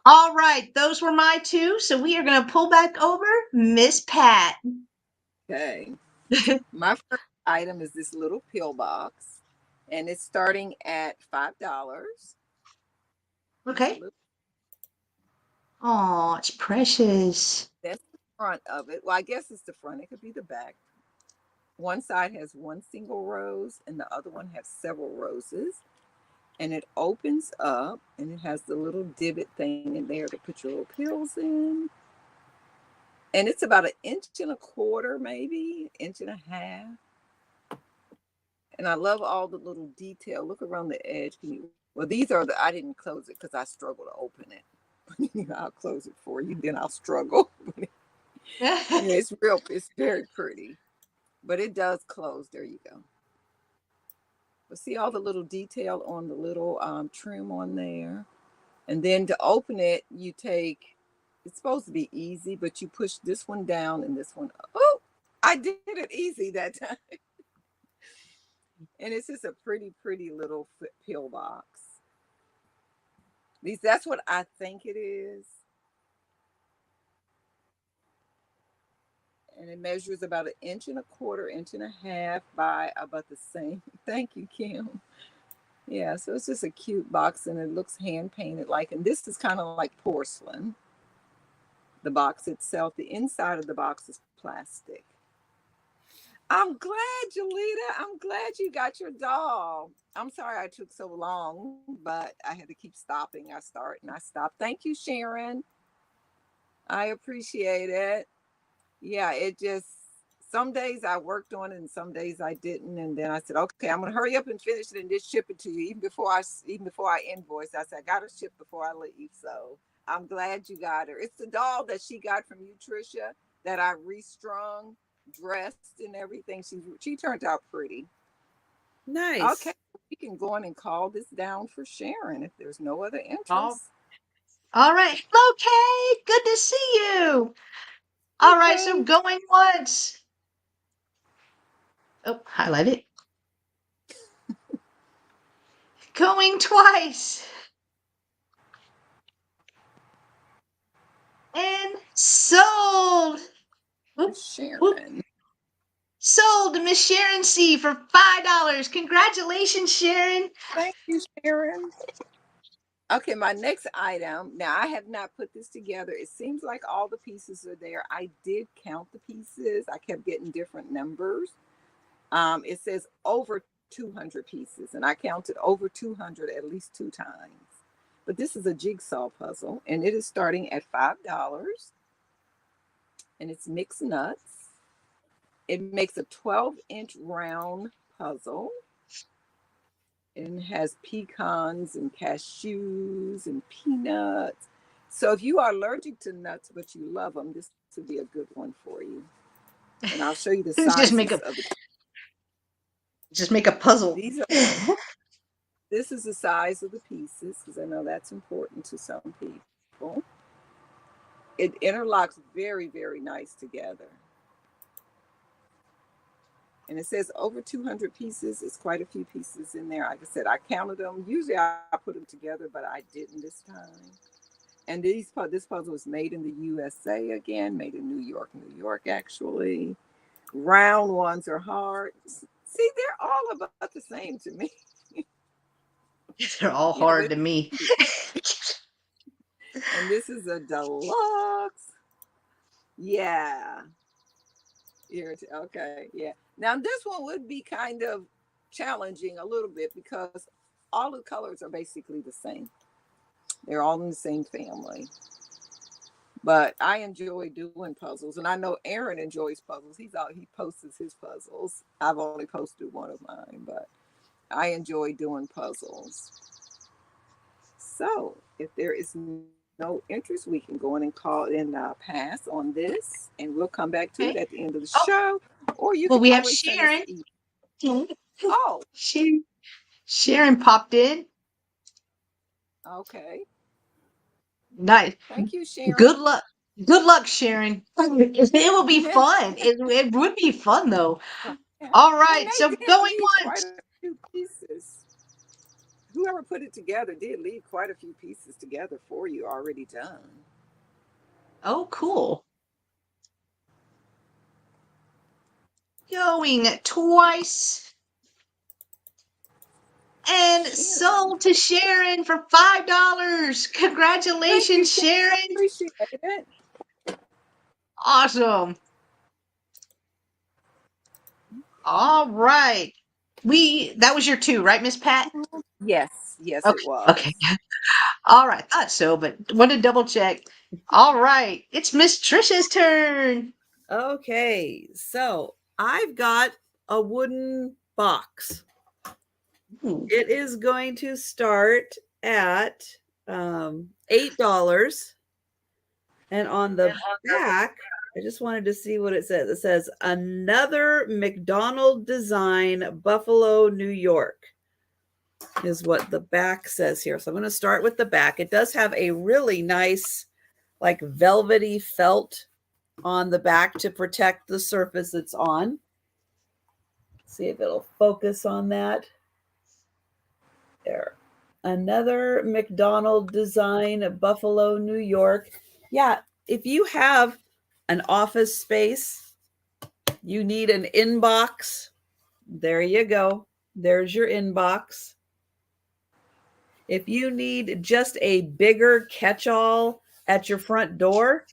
All right, those were my two. So we are going to pull back over Miss Pat. Okay. My first item is this little pill box, and it's starting at $5. Okay. Oh, it's precious. That's the front of it. Well, I guess it's the front. It could be the back. One side has one single rose, and the other one has several roses. And it opens up, and it has the little divot thing in there to put your little pills in. And it's about 1.25 inches, maybe 1.5 inches. And I love all the little detail. Look around the edge. Well, these are I didn't close it because I struggle to open it. I'll close it for you, then I'll struggle. It's very pretty. But it does close. There you go. But see all the little detail on the little trim on there. And then to open it, you take, it's supposed to be easy, but you push this one down and this one up. Oh, I did it easy that time. And it's just a pretty, pretty little pill box. That's what I think it is. And it measures about 1.25 inches, 1.5 inches by about the same. Thank you, Kim. Yeah, so it's just a cute box, and it looks hand painted like, and this is kind of like porcelain. The box itself, the inside of the box is plastic. I'm glad, Jolita. I'm glad you got your doll. I'm sorry I took so long, but I had to keep stopping. I start and I stop. Thank you, Sharon. I appreciate it. Yeah, it just, some days I worked on it and some days I didn't. And then I said, okay, I'm going to hurry up and finish it and just ship it to you. Even before I invoice, I said, I got to ship before I leave. So I'm glad you got her. It's the doll that she got from you, Trisha, that I restrung, dressed and everything. She turned out pretty. Nice. Okay, we can go on and call this down for Sharon if there's no other interest. All right. Hello, Kay. Good to see you. All right, so going once. Oh, highlight it. Going twice. And sold. Sharon. Sold to Miss Sharon C for $5. Congratulations, Sharon. Thank you, Sharon. Okay, my next item. Now, I have not put this together. It seems like all the pieces are there. I did count the pieces. I kept getting different numbers. It says over 200 pieces, and I counted over 200 at least 2 times. But this is a jigsaw puzzle, and it is starting at $5, and it's mixed nuts. It makes a 12-inch round puzzle. And has pecans and cashews and peanuts. So if you are allergic to nuts but you love them, this would be a good one for you. And I'll show you the sizes Just make a of the. just make a puzzle. These are. This is the size of the pieces because I know that's important to some people. It interlocks very, very nice together. And it says over 200 pieces. It's quite a few pieces in there. Like I said, I counted them. Usually I put them together, but I didn't this time. And this puzzle was made in the USA again, made in New York, actually. Round ones are hard. See, they're all about the same to me. They're all hard to me. And this is a deluxe. Yeah. Okay, yeah. Now this one would be kind of challenging a little bit because all the colors are basically the same. They're all in the same family. But I enjoy doing puzzles, and I know Aaron enjoys puzzles. He posts his puzzles. I've only posted one of mine, but I enjoy doing puzzles. So if there is no interest, we can go in and call it and pass on this, and we'll come back to it at the end of the show. Or you can we have always Sharon. Oh, Sharon popped in. Okay. Nice. Thank you, Sharon. Good luck. Good luck, Sharon. It will be fun. It would be fun, though. All right. So going quite a few pieces. Whoever put it together did leave quite a few pieces together for you already done. Oh, cool. Going twice. And sold to Sharon for $5. Congratulations, Sharon. Appreciate it. Awesome. All right. That was your 2, right, Miss Pat? Yes, okay. It was. Okay. All right. Thought so, but wanted to double check. All right. It's Miss Trisha's turn. Okay. So I've got a wooden box. Ooh. It is going to start at $8. And on the back, I just wanted to see what it says. It says, another McDonald design, Buffalo, New York, is what the back says here. So I'm going to start with the back. It does have a really nice, like velvety felt on the back to protect the surface it's on. See if it'll focus on that. There. Another McDonald design, Buffalo, New York. Yeah, if you have an office space, you need an inbox. There you go. There's your inbox. If you need just a bigger catch-all at your front door,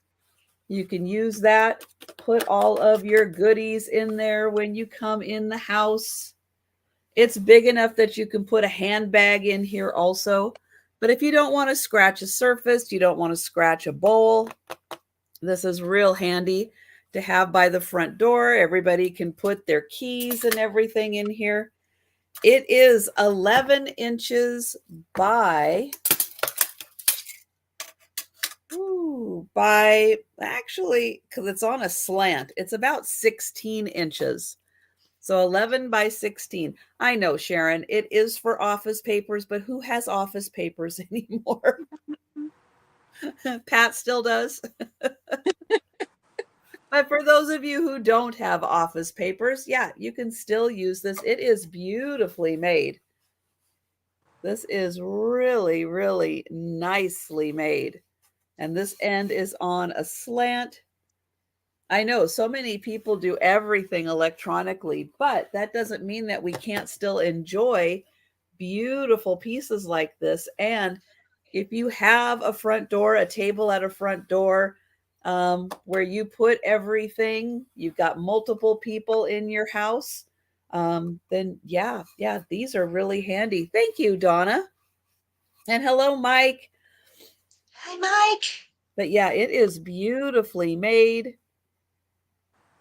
you can use that. Put all of your goodies in there when you come in the house. It's big enough that you can put a handbag in here also. But if you don't want to scratch a surface, you don't want to scratch a bowl, this is real handy to have by the front door. Everybody can put their keys and everything in here. It is 11 inches by actually, because it's on a slant, it's about 16 inches. So 11 by 16. I know, Sharon, it is for office papers, but who has office papers anymore? Pat still does. But for those of you who don't have office papers, yeah, you can still use this. It is beautifully made. This is really, really nicely made. And this end is on a slant. I know so many people do everything electronically, but that doesn't mean that we can't still enjoy beautiful pieces like this. And if you have a front door, a table at a front door, where you put everything, you've got multiple people in your house, then yeah, these are really handy. Thank you, Donna. And hello, Mike. Hi, Mike. But yeah, it is beautifully made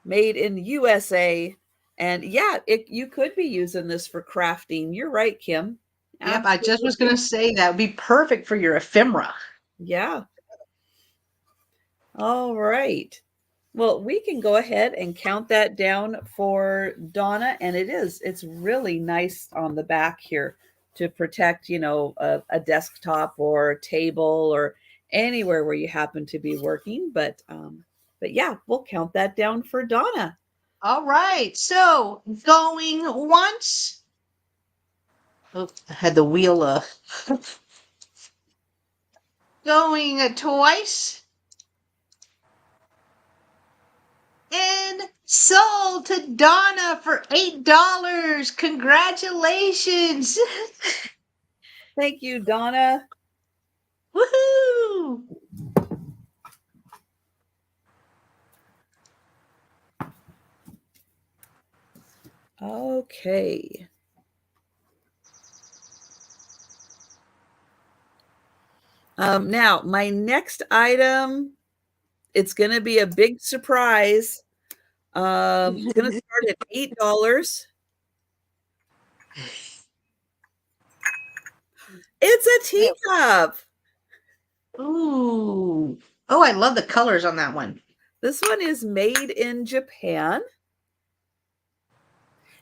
in USA. And yeah, you could be using this for crafting. You're right, Kim. Yep, I just was Absolutely. going to say that would be perfect for your ephemera. Yeah. All right. Well, we can go ahead and count that down for Donna. And it's really nice on the back here to protect, a desktop or a table or anywhere where you happen to be working. But yeah, we'll count that down for Donna. All right. So going once. Oh, I had the wheel going twice. And sold to Donna for $8. Congratulations. Thank you, Donna. Woohoo. Okay. Now, my next item, it's going to be a big surprise. It's going to start at $8. It's a teacup. Ooh. Oh, I love the colors on that one. This one is made in Japan.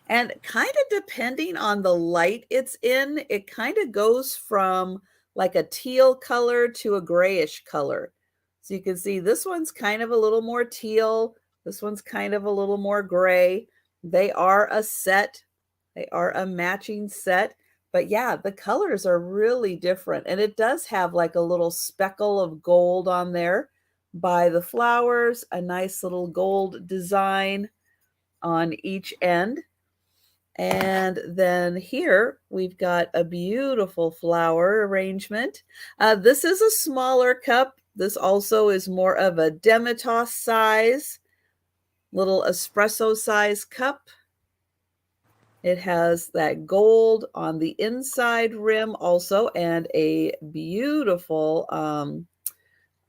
And kind of depending on the light it's in, it kind of goes from like a teal color to a grayish color. So you can see this one's kind of a little more teal. This one's kind of a little more gray. They are a set. They are a matching set. But yeah, the colors are really different. And it does have like a little speckle of gold on there by the flowers, a nice little gold design on each end. And then here we've got a beautiful flower arrangement. This is a smaller cup. This also is more of a demitasse size, little espresso size cup. It has that gold on the inside rim also, and a beautiful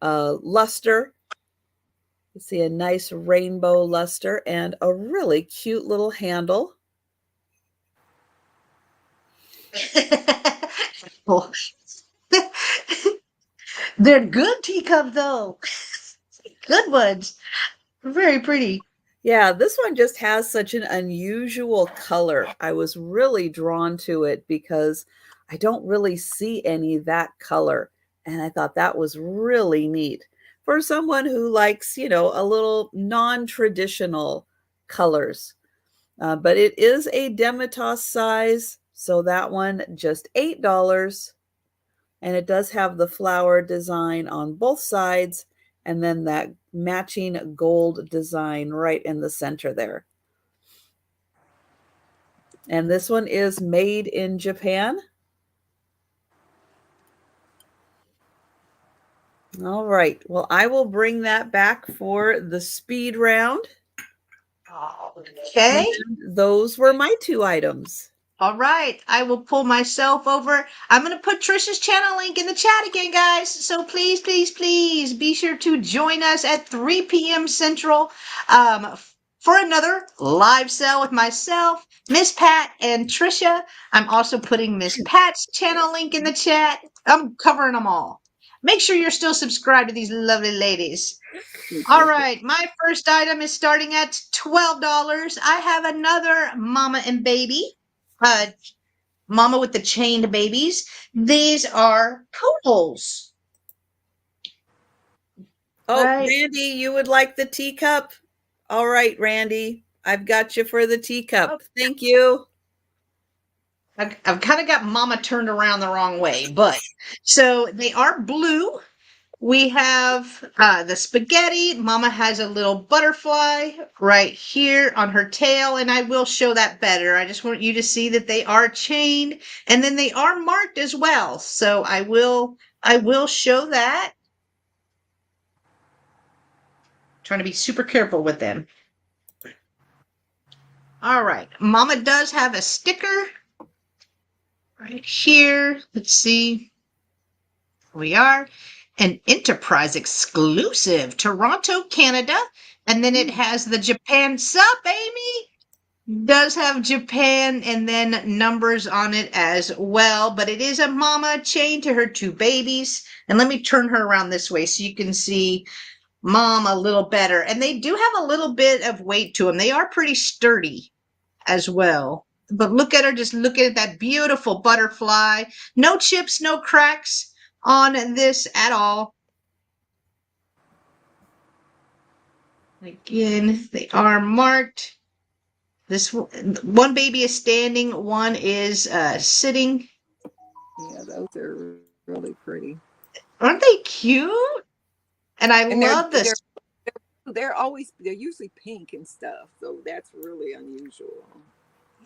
luster. You see a nice rainbow luster and a really cute little handle. They're good teacup though. Good ones. Very pretty. Yeah, this one just has such an unusual color. I was really drawn to it because I don't really see any that color. And I thought that was really neat for someone who likes, a little non-traditional colors. But it is a demitasse size. So that one just $8. And it does have the flower design on both sides and then that matching gold design right in the center there. And this one is made in Japan. All right. Well, I will bring that back for the speed round. Okay. And those were my two items. All right. I will pull myself over. I'm going to put Trisha's channel link in the chat again, guys. So please, please, please be sure to join us at 3 p.m. Central for another live sale with myself, Miss Pat, and Trisha. I'm also putting Miss Pat's channel link in the chat. I'm covering them all. Make sure you're still subscribed to these lovely ladies. All right, my first item is starting at $12. I have another mama and baby, mama with the chained babies. These are poodles. Oh, right. Randy, you would like the teacup? All right, Randy, I've got you for the teacup. Oh. Thank you. I've kind of got mama turned around the wrong way, but so they are blue. We have the spaghetti. Mama has a little butterfly right here on her tail, and I will show that better. I just want you to see that they are chained, and then they are marked as well. So I will show that. Trying to be super careful with them. All right, Mama does have a sticker right here. Let's see. We are an Enterprise exclusive, Toronto, Canada. And then it has the Japan Sup, Amy. Does have Japan and then numbers on it as well. But it is a mama chained to her two babies. And let me turn her around this way so you can see mom a little better. And they do have a little bit of weight to them. They are pretty sturdy as well. But look at her, just look at that beautiful butterfly. No chips, no cracks on this at all. Again, they are marked. This one baby is standing, one is sitting. Yeah, those are really pretty. Aren't they cute? And I love this. They're usually pink and stuff, so that's really unusual.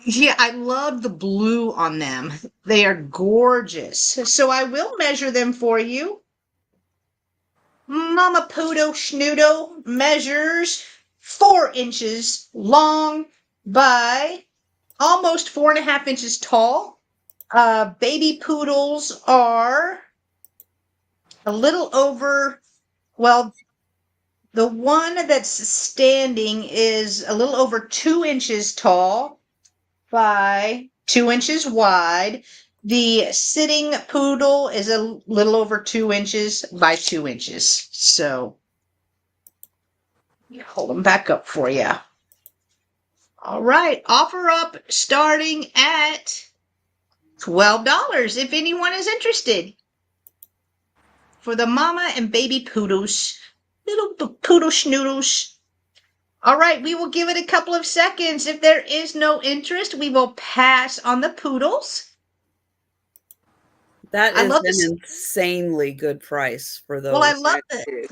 Yeah, I love the blue on them. They are gorgeous. So I will measure them for you. Mama Poodle Schnoodle measures 4 inches long by almost 4.5 inches tall. Baby poodles are a little over, well, the one that's standing is a little over 2 inches tall by 2 inches wide. The sitting poodle is a little over 2 inches by 2 inches. So, hold them back up for you. All right, offer up starting at $12 if anyone is interested. For the mama and baby poodles, little poodle schnoodles. All right, we will give it a couple of seconds. If there is no interest, we will pass on the poodles. That is an insanely good price for those. Well, I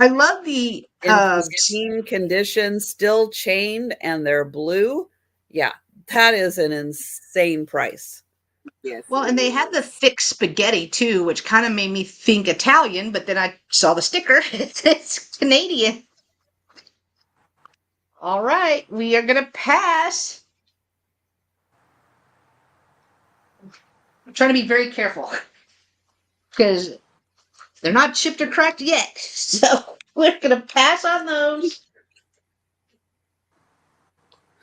love the in pristine condition, still chained, and they're blue. Yeah, that is an insane price. Yes. Well, and they have the thick spaghetti too, which kind of made me think Italian, but then I saw the sticker. It's Canadian. All right, we are going to pass. I'm trying to be very careful because they're not chipped or cracked yet. So we're going to pass on those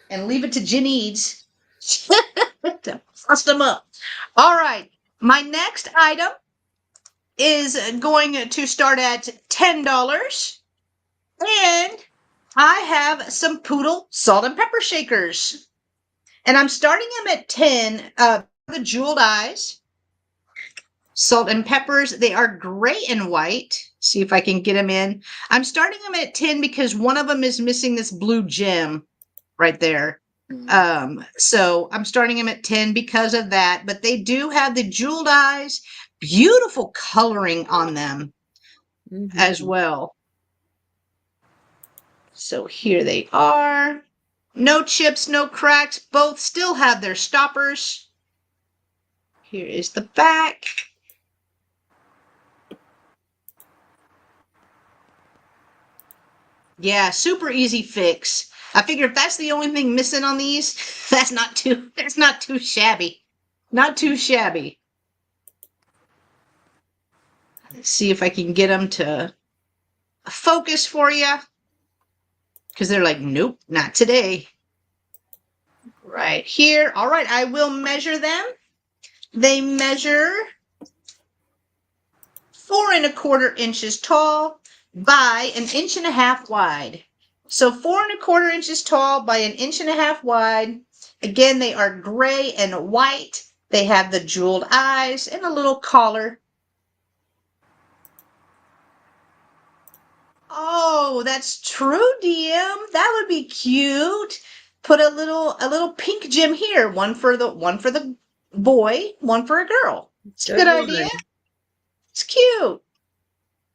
and leave it to Janine's to bust them up. All right, my next item is going to start at $10. And I have some Poodle salt and pepper shakers. And I'm starting them at 10. The jeweled eyes. Salt and peppers. They are gray and white. See if I can get them in. I'm starting them at 10 because one of them is missing this blue gem right there. So I'm starting them at 10 because of that. But they do have the jeweled eyes. Beautiful coloring on them as well. So here they are. No chips, no cracks. Both still have their stoppers. Here is the back. Yeah, super easy fix. I figure if that's the only thing missing on these, that's not too shabby. Not too shabby. Let's see if I can get them to focus for you. Because they're like, nope, not today. Right here. All right, I will measure them. They measure 4¼ inches tall by 1.5 inches wide. So 4¼ inches tall by 1.5 inches wide. Again, they are gray and white. They have the jeweled eyes and a little collar. Oh, that's true, DM. That would be cute. Put a little pink gem here. One for the boy, one for a girl. It's a good idea. It's cute.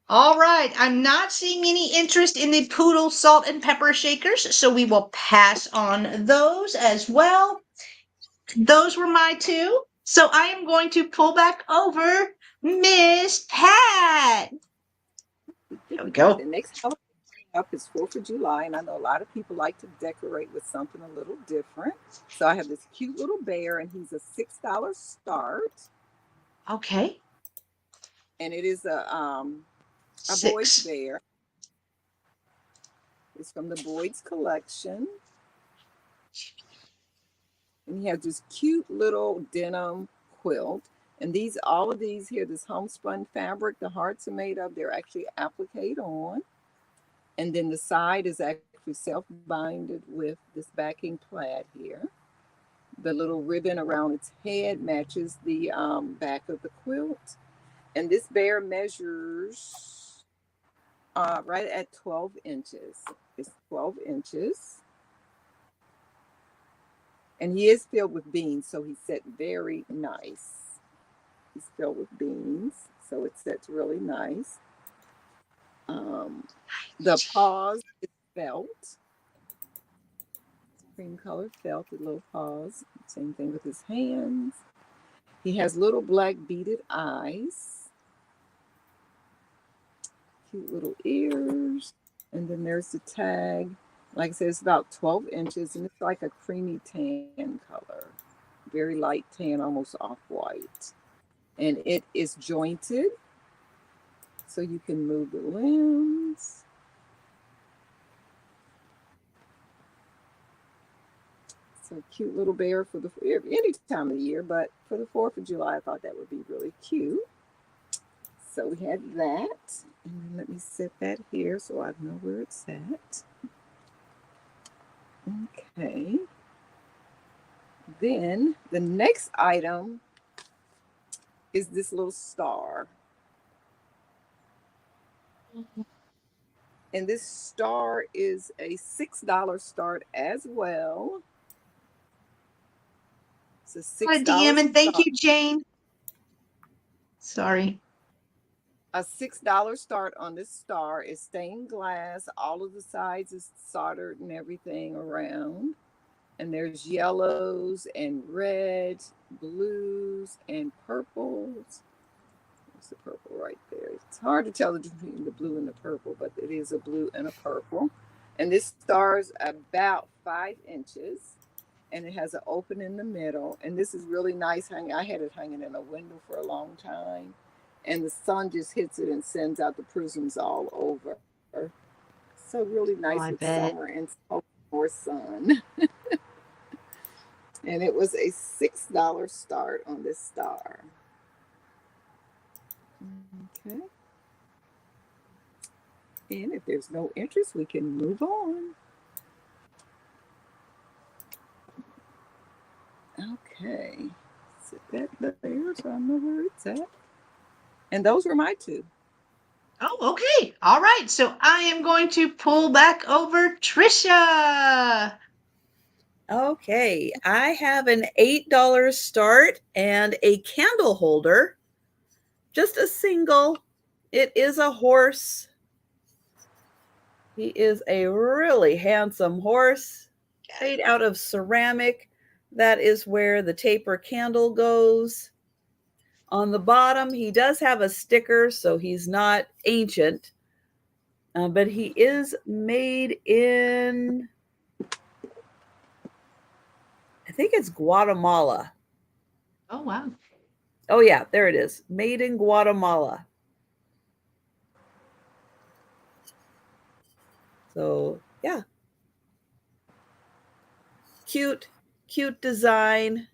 All right. I'm not seeing any interest in the poodle salt and pepper shakers, so we will pass on those as well. Those were my two. So I am going to pull back over Miss Pat. There we go. The next holiday up is 4th of July, and I know a lot of people like to decorate with something a little different. So I have this cute little bear, and he's a $6 start. Okay. And it is a Six. Boyd's bear. It's from the Boyd's collection. And he has this cute little denim quilt. And all of these here, this homespun fabric, the hearts are made of, they're actually appliqued on. And then the side is actually self-binded with this backing plaid here. The little ribbon around its head matches the back of the quilt. And this bear measures right at 12 inches. It's 12 inches. And he is filled with beans, so he's set very nice. He's filled with beans, so it sets really nice. The paws is felt. Cream colored felt with little paws. Same thing with his hands. He has little black beaded eyes. Cute little ears. And then there's the tag. Like I said, it's about 12 inches, and it's like a creamy tan color. Very light tan, almost off-white. And it is jointed, so you can move the limbs. So cute little bear for any time of the year, but for the 4th of July, I thought that would be really cute. So we had that. And then let me set that here so I know where it's at. Okay. Then the next item is this little star. And this star is a $6 start as well. It's a $6 DM, and thank you, Jane. Sorry. A $6 start on this star is stained glass. All of the sides is soldered and everything around. And there's yellows and reds, blues, and purples. There's the purple right there. It's hard to tell the difference between the blue and the purple, but it is a blue and a purple. And this star is about 5 inches. And it has an open in the middle. And this is really nice hanging. I had it hanging in a window for a long time. And the sun just hits it and sends out the prisms all over. So really nice with summer and so more sun. And it was a $6 start on this star. Okay. And if there's no interest, we can move on. Okay. Set that there so I know where it's at. And those were my two. Oh, okay. All right. So I am going to pull back over Trisha. Okay. I have an $8 start and a candle holder. Just a single. It is a horse. He is a really handsome horse made out of ceramic. That is where the taper candle goes. On the bottom, he does have a sticker, so he's not ancient, but he is made in, I think it's Guatemala. Oh, wow. Oh, yeah, there it is. Made in Guatemala. So, yeah. Cute design.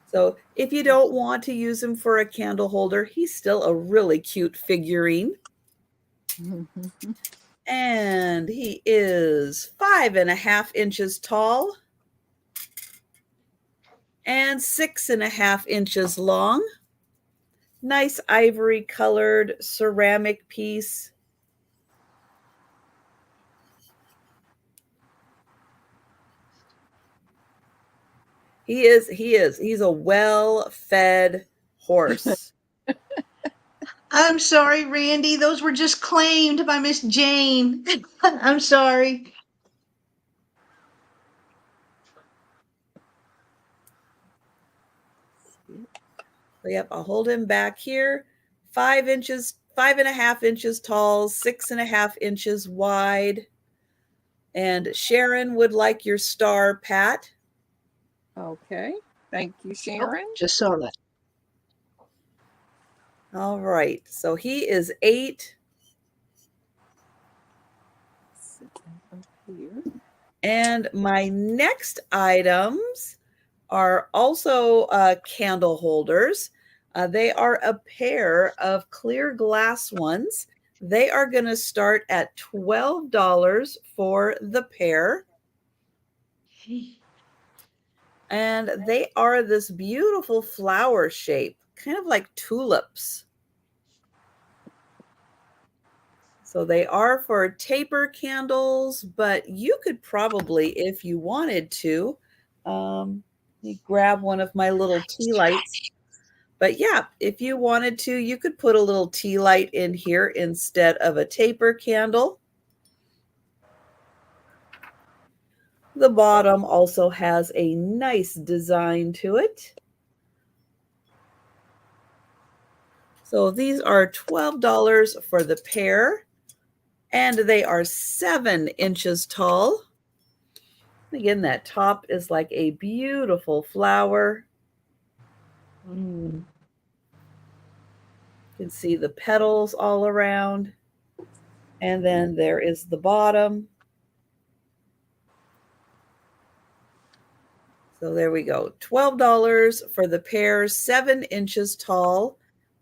So if you don't want to use him for a candle holder, he's still a really cute figurine. And he is 5.5 inches tall and 6.5 inches long. Nice ivory colored ceramic piece. He's a well-fed horse. I'm sorry, Randy. Those were just claimed by Miss Jane. I'm sorry. Yep, I'll hold him back here. 5 inches, 5.5 inches tall, 6.5 inches wide. And Sharon would like your star, Pat. Okay. Thank you, Sharon. Just saw that. All right. So he is 8. Here. And my next items are also candle holders. They are a pair of clear glass ones. They are going to start at $12 for the pair. And they are this beautiful flower shape, kind of like tulips. So they are for taper candles, but you could probably, if you wanted to, grab one of my little tea lights. But yeah, if you wanted to, you could put a little tea light in here instead of a taper candle. The bottom also has a nice design to it. So these are $12 for the pair, and they are 7 inches tall. Again, that top is like a beautiful flower. You can see the petals all around. And then there is the bottom. So there we go. $12 for the pair, 7 inches tall.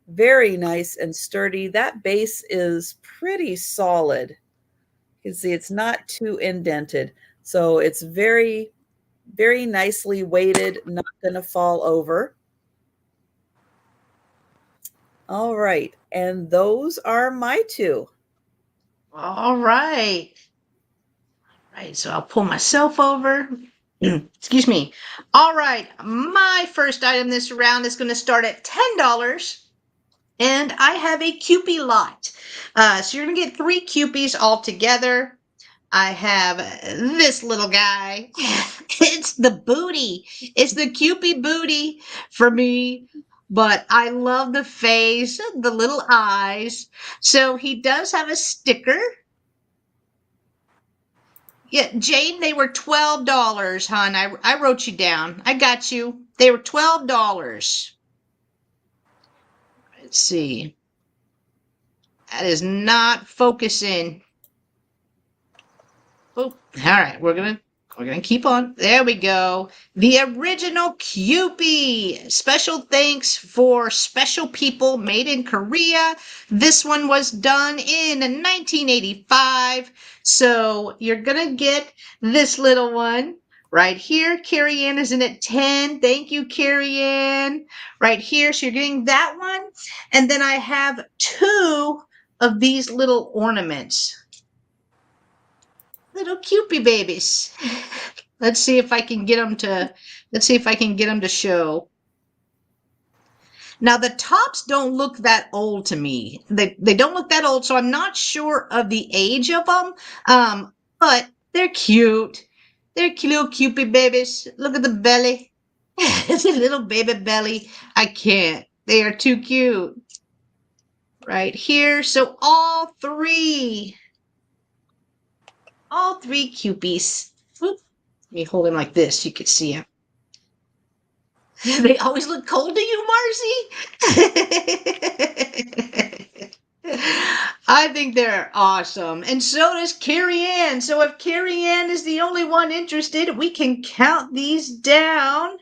Very nice and sturdy. That base is pretty solid. You can see it's not too indented. So it's very, very nicely weighted, not going to fall over. All right. And those are my 2. All right. Right. So I'll pull myself over. Excuse me. All right. My first item this round is going to start at $10. And I have a Kewpie lot. So you're going to get 3 Kewpies all together. I have this little guy. It's the booty. It's the Kewpie booty for me. But I love the face, the little eyes. So he does have a sticker. Yeah, Jane, they were $12, hon. I wrote you down. I got you. They were $12. Let's see. That is not focusing. Oh, all right. We're gonna keep on. There we go. The original Kewpie. Special thanks for special people made in Korea. This one was done in 1985. So you're gonna get this little one right here. Carrie Ann is in at 10. Thank you, Carrie Ann. Right here. So you're getting that one. And then I have 2 of these little ornaments. Little Kewpie babies. Let's see if I can get them to show. Now the tops don't look that old to me. They don't look that old, so I'm not sure of the age of them. But they're cute. They're cute little Kewpie babies. Look at the belly. It's a little baby belly. I can't. They are too cute. Right here. So all 3 Kewpies. Let me hold him like this. You could see him. They always look cold to you, Marcy. I think they're awesome. And so does Carrie Ann. So if Carrie Ann is the only one interested, we can count these down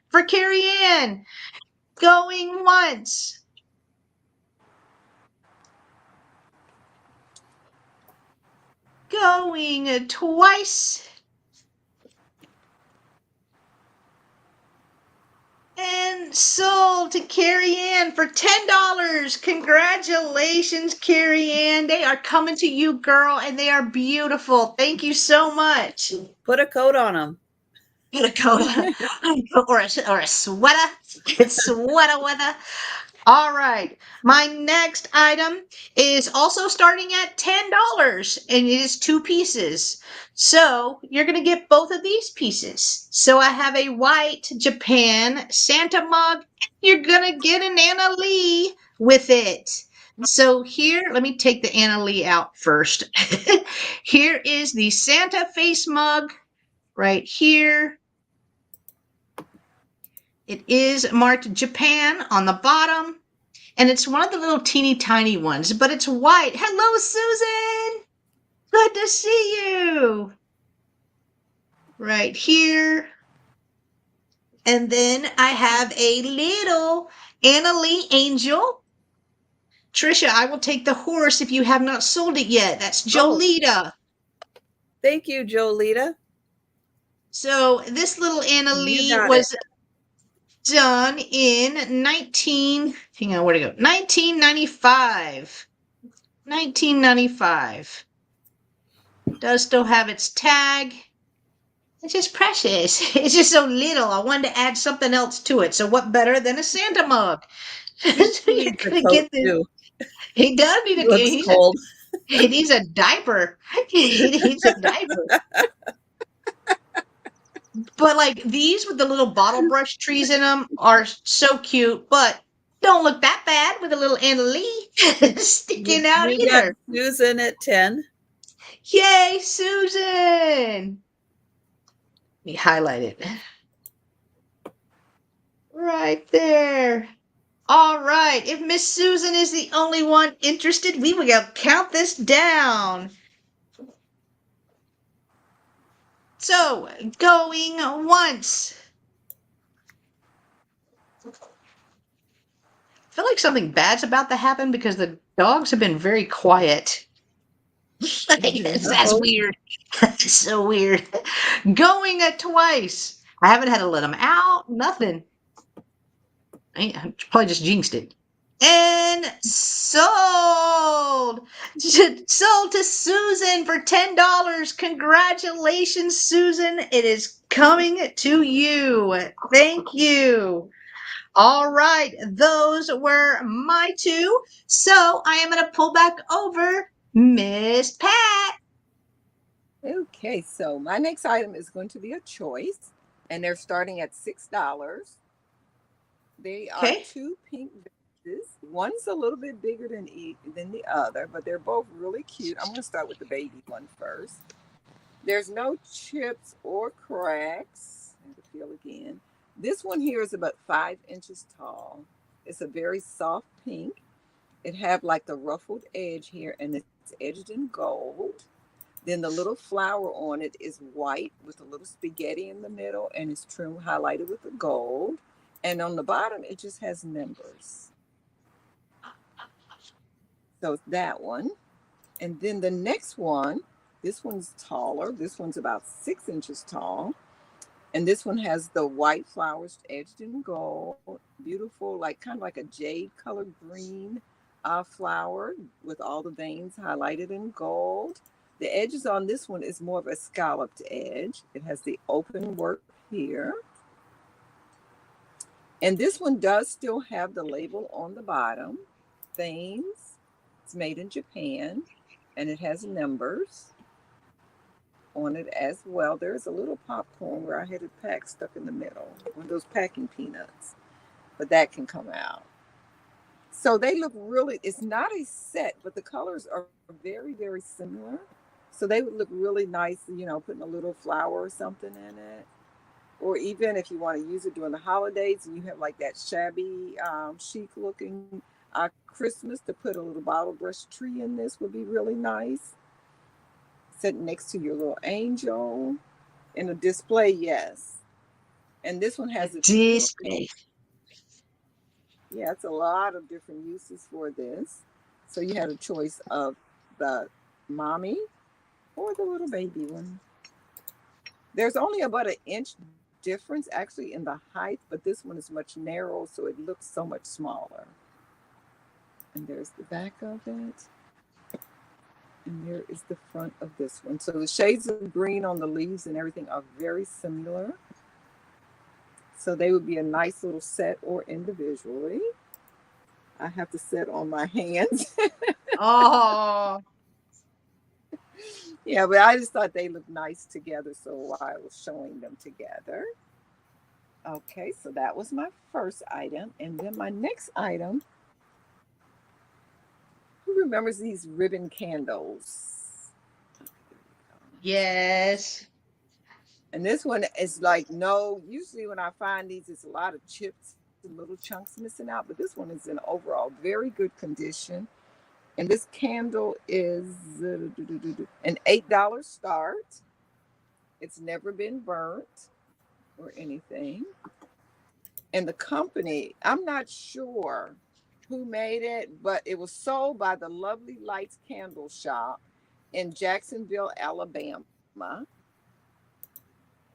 for Carrie Ann. Going once. Going twice. And sold to Carrie Ann for $10. Congratulations, Carrie Ann. They are coming to you, girl, and they are beautiful. Thank you so much. Put a coat on them. Put a coat on, or a sweater. It's sweater weather. All right. My next item is also starting at $10 and it is 2 pieces. So you're going to get both of these pieces. So I have a white Japan Santa mug. You're going to get an Anna Lee with it. So here, let me take the Anna Lee out first. Here is the Santa face mug right here. It is marked Japan on the bottom. And it's one of the little teeny tiny ones, but it's white. Hello, Susan. Good to see you. Right here. And then I have a little Anna Lee angel. Trisha, I will take the horse if you have not sold it yet. That's Jolita. Thank you, Jolita. So this little Anna You Lee got was done in 1995. 1995. Does still have its tag. It's just precious. It's just so little. I wanted to add something else to it. So what better than a Santa mug? So you're Needs a gonna coat get this. too. He does need He a. looks cold. He needs a diaper. He needs a diaper. But like these with the little bottle brush trees in them are so cute, but don't look that bad with a little Anna Lee sticking out We got either. Susan at 10. Yay, Susan! Let me highlight it. Right there. All right. If Miss Susan is the only one interested, we will count this down. So, going once. I feel like something bad's about to happen because the dogs have been very quiet. That's weird. That's so weird. Going at twice. I haven't had to let them out. Nothing. I probably just jinxed it. And sold. Sold to Susan for $10. Congratulations, Susan. It is coming to you. Thank you. All right. Those were my two. So I am going to pull back over Miss Pat. Okay, so my next item is going to be a choice, and they're starting at $6. They are Okay. 2 pink vases. One's a little bit bigger than the other, but they're both really cute. I'm going to start with the baby one first. There's no chips or cracks. I have to feel again. This one here is about 5 inches tall. It's a very soft pink. It have like the ruffled edge here, and it's edged in gold. Then the little flower on it is white with a little spaghetti in the middle, and it's trimmed, highlighted with the gold. And on the bottom, it just has numbers. So that one. And then the next one, this one's taller. This one's about 6 inches tall. And this one has the white flowers edged in gold. Beautiful, like kind of like a jade colored green flower with all the veins highlighted in gold. The edges on this one is more of a scalloped edge. It has the open work here. And this one does still have the label on the bottom. Thames. It's made in Japan. And it has numbers on it as well. There's a little popcorn where I had it packed stuck in the middle. One of those packing peanuts. But that can come out. So they look really, it's not a set, but the colors are very, very similar. So they would look really nice, you know, putting a little flower or something in it. Or even if you want to use it during the holidays and you have like that shabby, chic looking Christmas, to put a little bottle brush tree in this would be really nice. Sitting next to your little angel in a display, yes. And this one has a display. Yeah, it's a lot of different uses for this. So you had a choice of the mommy or the little baby one. There's only about an inch difference actually in the height, but this one is much narrower, so it looks so much smaller. And there's the back of it. And there is the front of this one. So the shades of green on the leaves and everything are very similar. So they would be a nice little set or individually. I have to sit on my hands. Oh, Yeah, but I just thought they looked nice together, so I was showing them together. Okay, so that was my first item. And then my next item, who remembers these ribbon candles? yes. And this one is like, no, usually when I find these, it's a lot of chips and little chunks missing out, but this one is in overall very good condition. And this candle is an $8 start. It's never been burnt or anything. And the company, I'm not sure who made it, but it was sold by the Lovely Lights Candle Shop in Jacksonville, Alabama.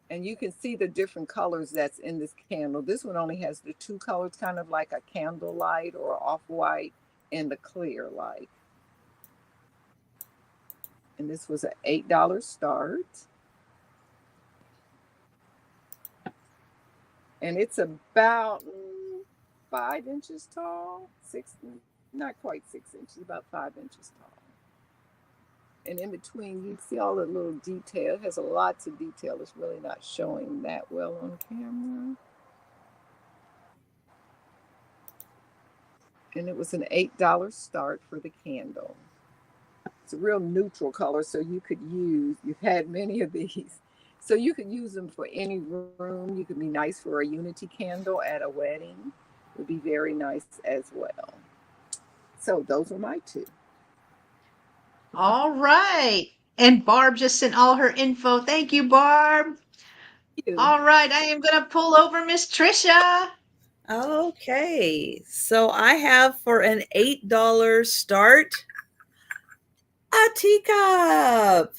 And you can see the different colors that's in this candle. This one only has the two colors, kind of like a candle light or off-white and the clear light. And this was an $8 start. And it's about 5 inches tall, not quite 6 inches, about 5 inches tall. And in between, you see all the little detail. It has a lot of detail. It's really not showing that well on camera. And it was an $8 start for the candle. It's a real neutral color, so you've had many of these. So you could use them for any room. You could be nice for a unity candle at a wedding. It would be very nice as well. So those are my two. All right. And Barb just sent all her info. Thank you, Barb. All right. I am going to pull over Miss Trisha. Okay. So I have for an $8 start a teacup.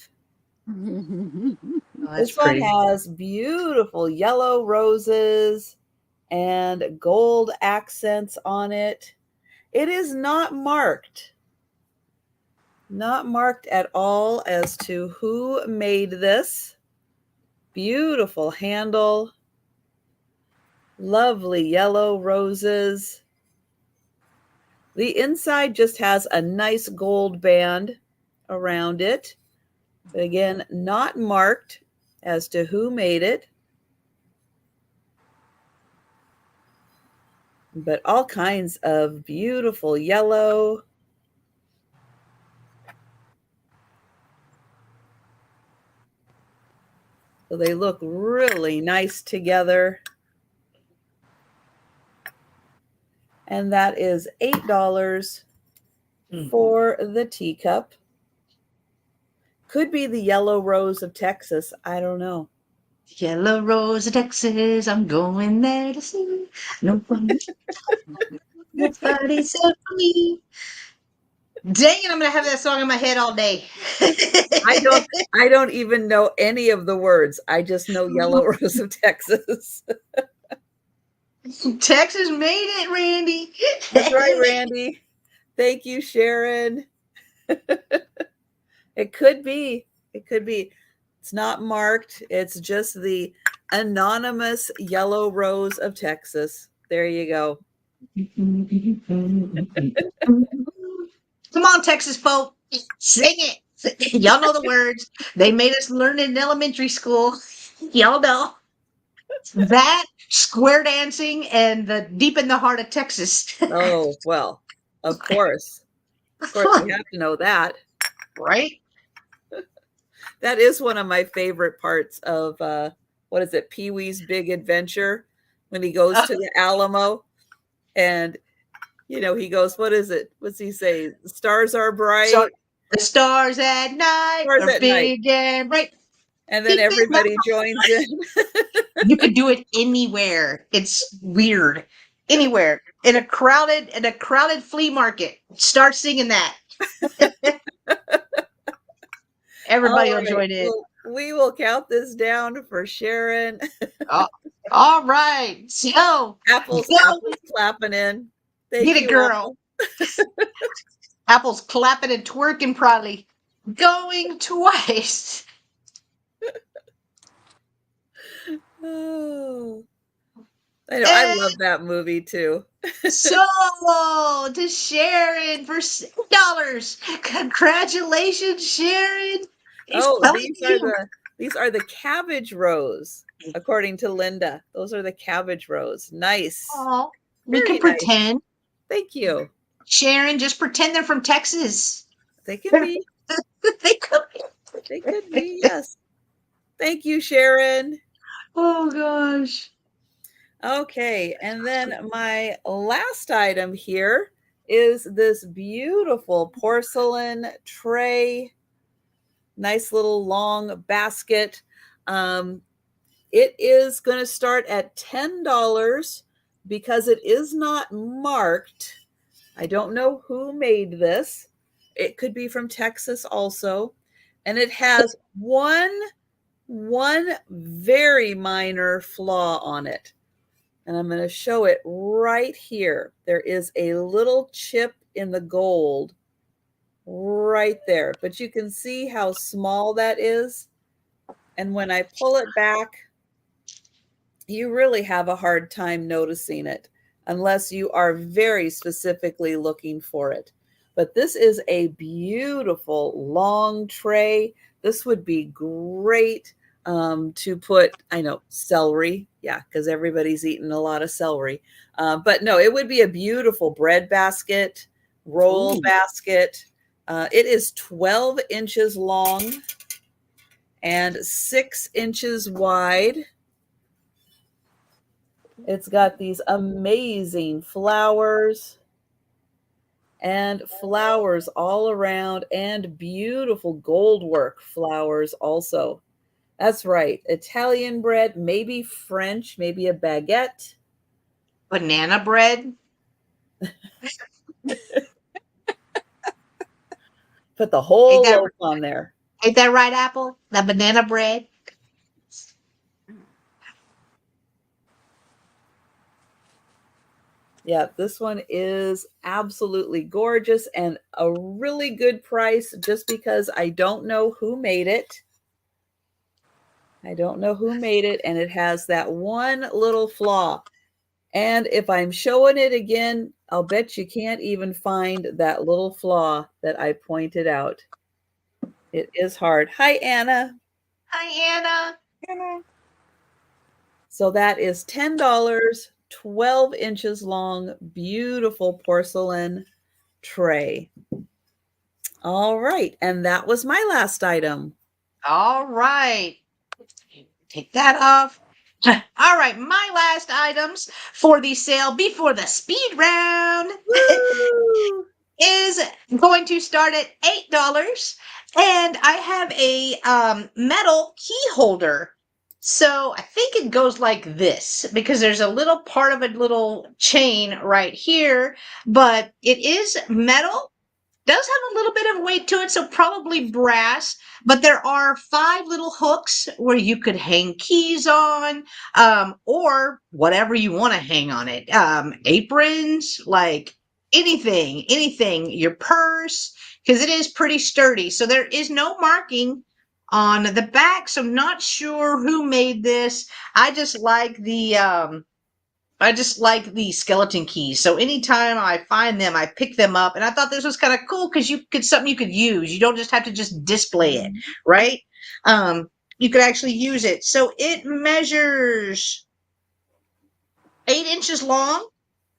Oh, This one has beautiful yellow roses and gold accents on it. It is not marked at all as to who made this. Beautiful handle, lovely yellow roses. The inside just has a nice gold band around it. But again, not marked as to who made it. But all kinds of beautiful yellow. So they look really nice together. And that is $8 for the teacup. Could be the yellow rose of Texas. I don't know. Yellow Rose of Texas, I'm going there to see. Nobody said for me. Dang it, I'm gonna have that song in my head all day. I don't even know any of the words. I just know Yellow Rose of Texas. Texas made it, Randy. That's right, Randy. Thank you, Sharon. It could be. It could be. It's not marked. It's just the anonymous Yellow Rose of Texas. There you go. Come on, Texas folk. Sing it. Y'all know the words. They made us learn it in elementary school. Y'all know. That, square dancing, and the deep in the heart of Texas. Oh, well, of course. Of course, you have to know that. Right? That is one of my favorite parts of, what is it, Pee-wee's Big Adventure, when he goes to the Alamo and, you know, he goes, what is it? What's he say? The stars are bright. So, the stars at night are big and bright. And then everybody joins in. You could do it anywhere. It's weird. Anywhere. In a crowded flea market. Start singing that. Everybody will join in. We will count this down for Sharon. All right. So Apple's clapping in. Get it, girl. Apple's clapping and twerking probably. Going twice. Oh, I know. I love that movie too. So to Sharon for $6. Congratulations, Sharon. He's Oh, telling you. these are the cabbage rows, according to Linda. Those are the cabbage rows. Nice. Oh, we can Very nice. pretend. Thank you. Sharon, just pretend they're from Texas. They can be. They could They could be. Yes. Thank you, Sharon. Oh gosh. Okay, and then my last item here is this beautiful porcelain tray. Nice little long basket. It is going to start at $10 because it is not marked. I don't know who made this. It could be from Texas also. And it has one very minor flaw on it. And I'm going to show it right here. There is a little chip in the gold right there, but you can see how small that is. And when I pull it back, you really have a hard time noticing it unless you are very specifically looking for it. But this is a beautiful long tray. This would be great to put, I know, celery. Yeah, because everybody's eating a lot of celery. But no, it would be a beautiful bread basket, roll basket. It is 12 inches long and 6 inches wide. It's got these amazing flowers and flowers all around and beautiful goldwork flowers also. That's right. Italian bread, maybe French, maybe a baguette. Banana bread. Put the whole loaf on there. Ain't that right, Apple? The banana bread. Yeah, this one is absolutely gorgeous and a really good price just because I don't know who made it. I don't know who made it, and it has that one little flaw. And if I'm showing it again, I'll bet you can't even find that little flaw that I pointed out. It is hard. Hi, Anna. Hi, Anna. So that is $10, 12 inches long, beautiful porcelain tray. All right. And that was my last item. All right. Take that off. All right. My last items for the sale before the speed round is going to start at $8. And I have a metal key holder. So I think it goes like this because there's a little part of a little chain right here, but it is metal. Does have a little bit of weight to it, so probably brass, but there are 5 little hooks where you could hang keys on, or whatever you want to hang on it. Aprons, like anything, your purse, because it is pretty sturdy. So there is no marking on the back, so not sure who made this. I just like the skeleton keys. So anytime I find them, I pick them up. And I thought this was kind of cool because something you could use. You don't just have to just display it, right? You could actually use it. So it measures 8 inches long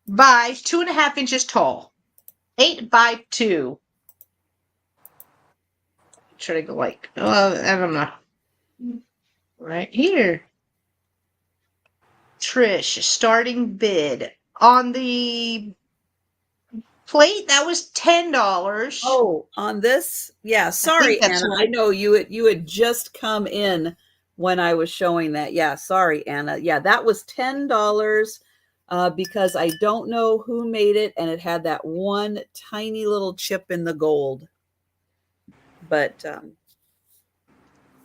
by 2.5 inches tall. 8 by 2. Try to go like, I don't know. Right here. Trish, starting bid on the plate that was $10. Oh, on this? Yeah, sorry, Anna. Right. I know you had just come in when I was showing that. Yeah, sorry, Anna. Yeah, that was $10 because I don't know who made it, and it had that one tiny little chip in the gold. But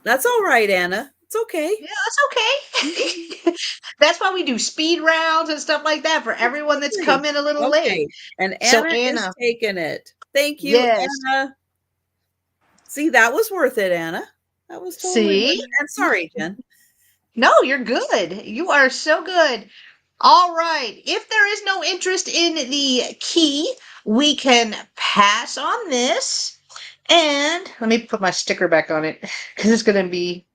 that's all right, Anna. It's okay. Yeah, that's okay. That's why we do speed rounds and stuff like that for everyone that's come in a little late. And Anna is taking it. Thank you, Anna. See, that was worth it, Anna. That was totally worth it. And sorry, Jen. No, you're good. You are so good. All right. If there is no interest in the key, we can pass on this. And let me put my sticker back on it because it's going to be,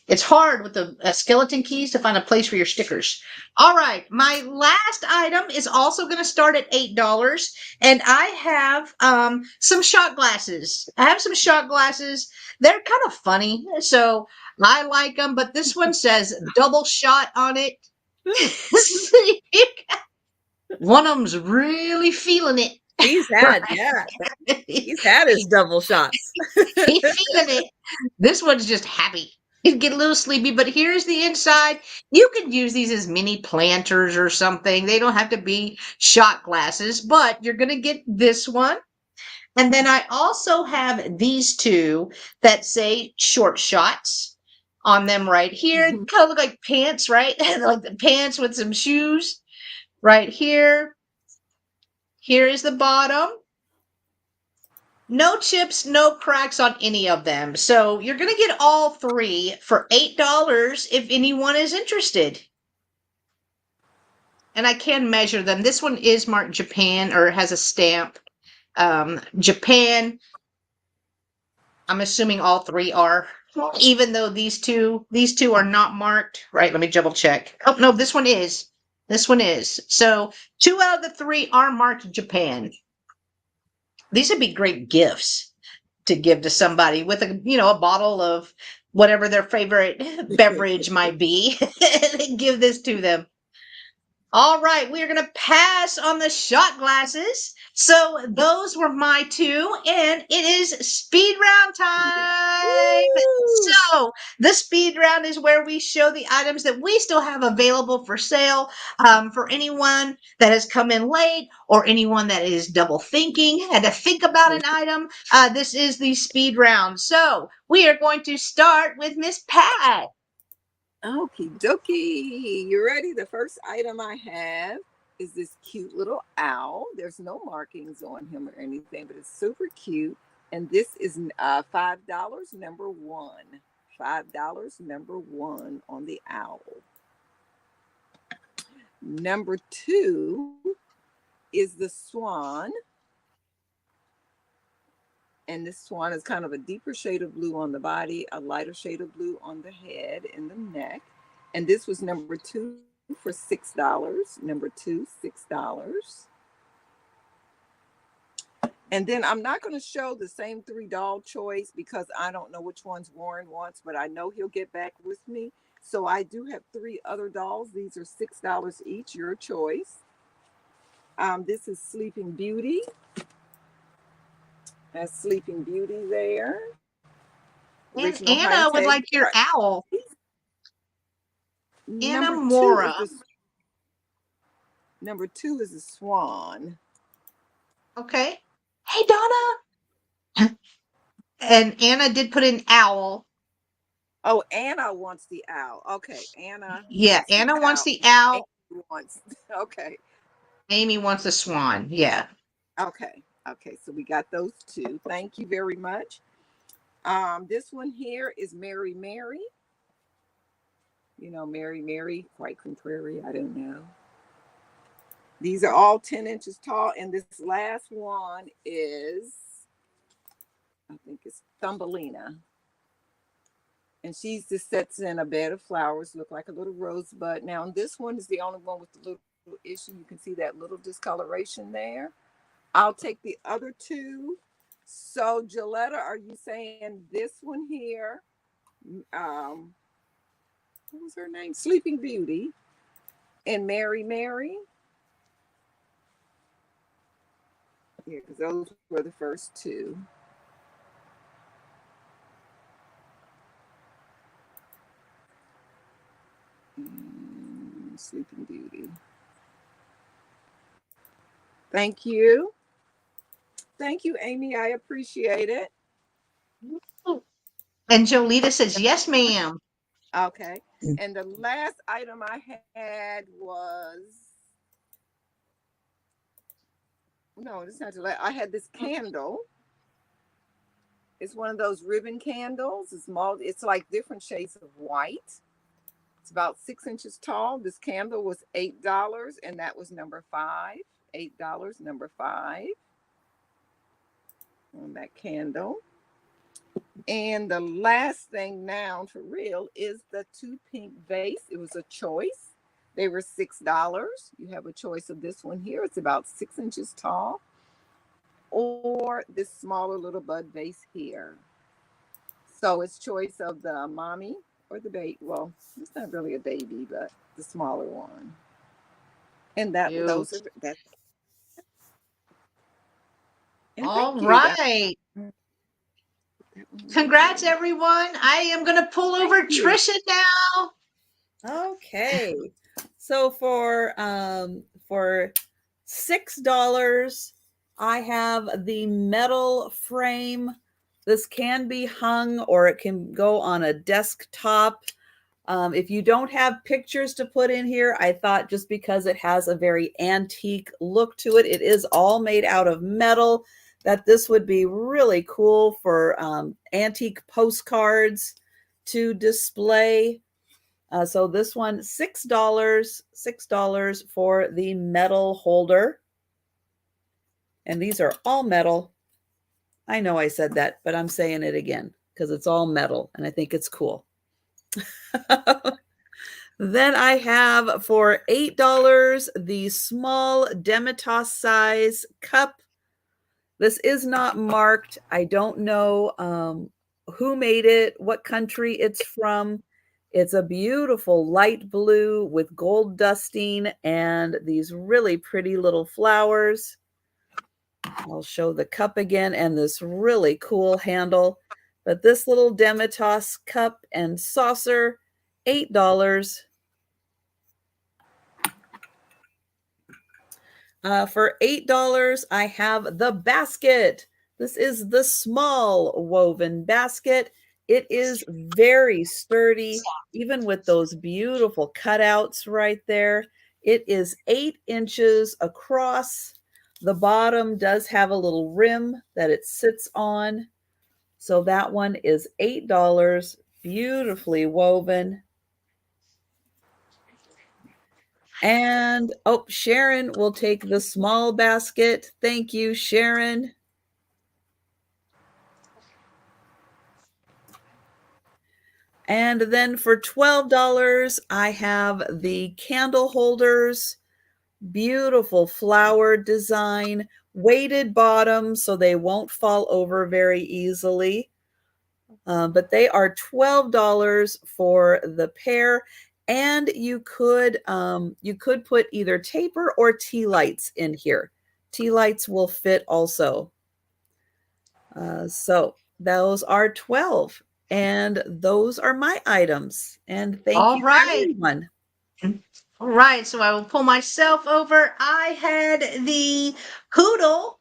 it's hard with the skeleton keys to find a place for your stickers. All right. My last item is also going to start at $8. And I have some shot glasses. I have some shot glasses. They're kind of funny. So I like them. But this one says double shot on it. One of them's really feeling it. He's had, yeah. He's had his double shots. He's feeling it. This one's just happy. He'd get a little sleepy, but here's the inside. You could use these as mini planters or something. They don't have to be shot glasses, but you're going to get this one. And then I also have these two that say short shots on them right here. Mhm. Kind of look like pants, right? Like the pants with some shoes right here. Here is the bottom. No chips, no cracks on any of them. So you're going to get all three for $8 if anyone is interested. And I can measure them. This one is marked Japan or has a stamp. Japan, I'm assuming all three are, even though these two are not marked. Right, let me double check. Oh, no, this one is. This one is. So 2 out of the 3 are marked Japan. These would be great gifts to give to somebody with a bottle of whatever their favorite beverage might be. They give this to them. All right, we are going to pass on the shot glasses. So those were my two, and it is speed round time. Woo! So the speed round is where we show the items that we still have available for sale for anyone that has come in late or anyone that is double thinking, had to think about an item. This is the speed round. So we are going to start with Miss Pat. Okie dokie. You ready? The first item I have is this cute little owl. There's no markings on him or anything, but it's super cute. And this is $5, number one. $5, number one on the owl. Number two is the swan. And this swan is kind of a deeper shade of blue on the body, a lighter shade of blue on the head and the neck. And this was number two for $6. Number two, $6. And then I'm not going to show the same 3 doll choice because I don't know which ones Warren wants, but I know he'll get back with me. So I do have 3 other dolls. These are $6 each, your choice. This is Sleeping Beauty. That's Sleeping Beauty there. And Original Anna would Heinz like your egg. owl. Anna Number Mora. Number two is the swan. Okay. Hey, Donna. And Anna did put in owl. Oh, Anna wants the owl. Okay, Anna. Yeah, wants the Anna wants owl. the owl. Amy wants. Okay. Amy wants the swan. Yeah. Okay. Okay. So we got those two. Thank you very much. This one here is Mary Mary. You know, Mary Mary, quite contrary. I don't know. These are all 10 inches tall. And this last one is, I think it's Thumbelina. And she just sits in a bed of flowers, look like a little rosebud. Now, this one is the only one with the little issue. You can see that little discoloration there. I'll take the other two. So, Gilletta, are you saying this one here? What was her name? Sleeping Beauty and Mary Mary. Yeah, because those were the first two. Sleeping Beauty. Thank you. Thank you, Amy. I appreciate it. And Jolita says, yes, ma'am. Okay. And the last item I had was, no, it's not Gillette. I had this candle. It's one of those ribbon candles. It's like different shades of white. It's about 6 inches tall. This candle was $8, and that was number 5. $8, number 5 on that candle. And the last thing now for real is the 2 pink vase. It was a choice. They were $6. You have a choice of this one here. It's about 6 inches tall. Or this smaller little bud vase here. So it's choice of the mommy or the baby. Well, it's not really a baby, but the smaller one. And those are that. All right. Congrats, everyone. I am going to pull over Trisha now. Okay. So for $6, I have the metal frame. This can be hung or it can go on a desktop. If you don't have pictures to put in here, I thought just because it has a very antique look to it, it is all made out of metal, that this would be really cool for antique postcards to display. So this one, $6 for the metal holder. And these are all metal. I know I said that, but I'm saying it again because it's all metal and I think it's cool. Then I have for $8 the small Demitas size cup. This is not marked. I don't know who made it, what country it's from. It's a beautiful light blue with gold dusting and these really pretty little flowers. I'll show the cup again and this really cool handle. But this little Demitas cup and saucer, $8. For $8, I have the basket. This is the small woven basket. It is very sturdy, even with those beautiful cutouts right there. It is 8 inches across. The bottom does have a little rim that it sits on. So that one is $8, beautifully woven. And, oh, Sharon will take the small basket. Thank you, Sharon. And then for $12, I have the candle holders. Beautiful flower design, weighted bottom so they won't fall over very easily. But they are $12 for the pair. And you could put either taper or tea lights in here. Tea lights will fit also. So those are 12. And those are my items. And thank you, everyone. All right. So I will pull myself over. I had the Poodle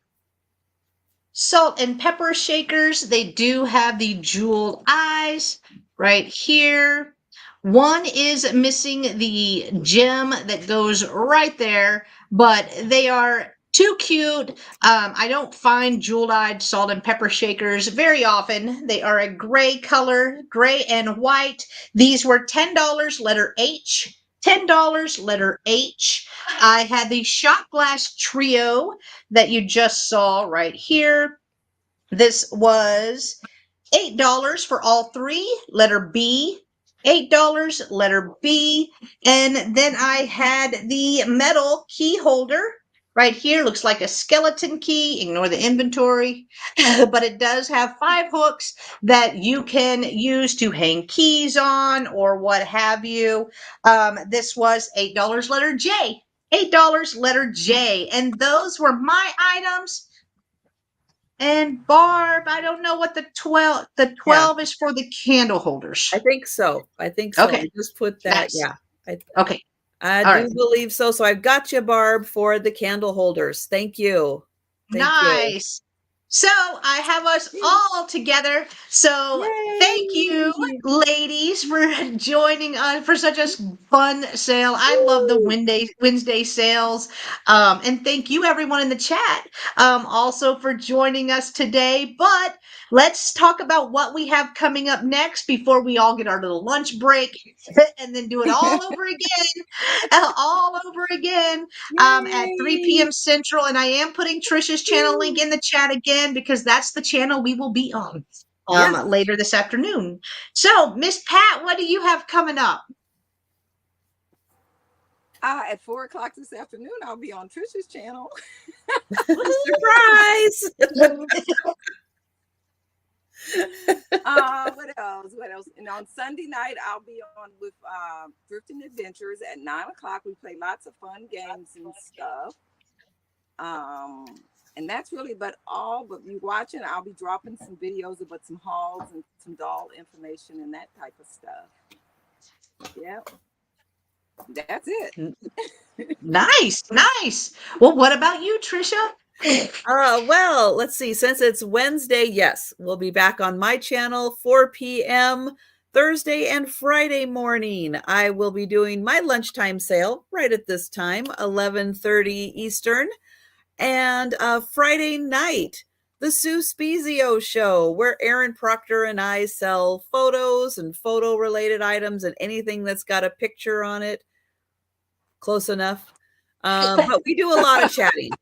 salt and pepper shakers. They do have the jeweled eyes right here. One is missing the gem that goes right there, but they are too cute. I don't find jeweled-eyed salt and pepper shakers very often. They are a gray color, gray and white. These were $10, letter H. $10, letter H. I had the shot glass trio that you just saw right here. This was $8 for all three, letter B. $8, letter B. And then I had the metal key holder right here. Looks like a skeleton key. Ignore the inventory. But it does have 5 hooks that you can use to hang keys on or what have you. This was $8, letter J. $8, letter J. And those were my items. And Barb, I don't know what the 12 is for the candle holders. I think so. Okay. I just put that. Yeah. Okay. I do believe so. So I've got you, Barb, for the candle holders. Thank you. Nice. So I have us all together. So thank you, Yay! ladies, for joining us for such a fun sale. I love the Woo! Wednesday sales. And thank you, everyone in the chat, also for joining us today. But let's talk about what we have coming up next before we all get our little lunch break and then do it all over again, all over again at 3 Yay! p.m. Central. And I am putting Trisha's channel link in the chat again because that's the channel we will be on Yes. later this afternoon. So, Miss Pat, what do you have coming up? At 4 o'clock this afternoon, I'll be on Trisha's channel. Surprise! What else? What else? And on Sunday night, I'll be on with Thrifting Adventures at 9 o'clock. We play lots of fun games and stuff. And that's really but you watching, I'll be dropping some videos about some hauls and some doll information and that type of stuff. Yep. That's it. Nice, nice. Well, what about you, Trisha? Well, let's see. Since it's Wednesday, yes, we'll be back on my channel 4 p.m. Thursday and Friday morning. I will be doing my lunchtime sale right at this time, 11:30 Eastern. And Friday night, the Sue Spezio Show, where Aaron Proctor and I sell photos and photo-related items and anything that's got a picture on it. Close enough. But we do a lot of chatting.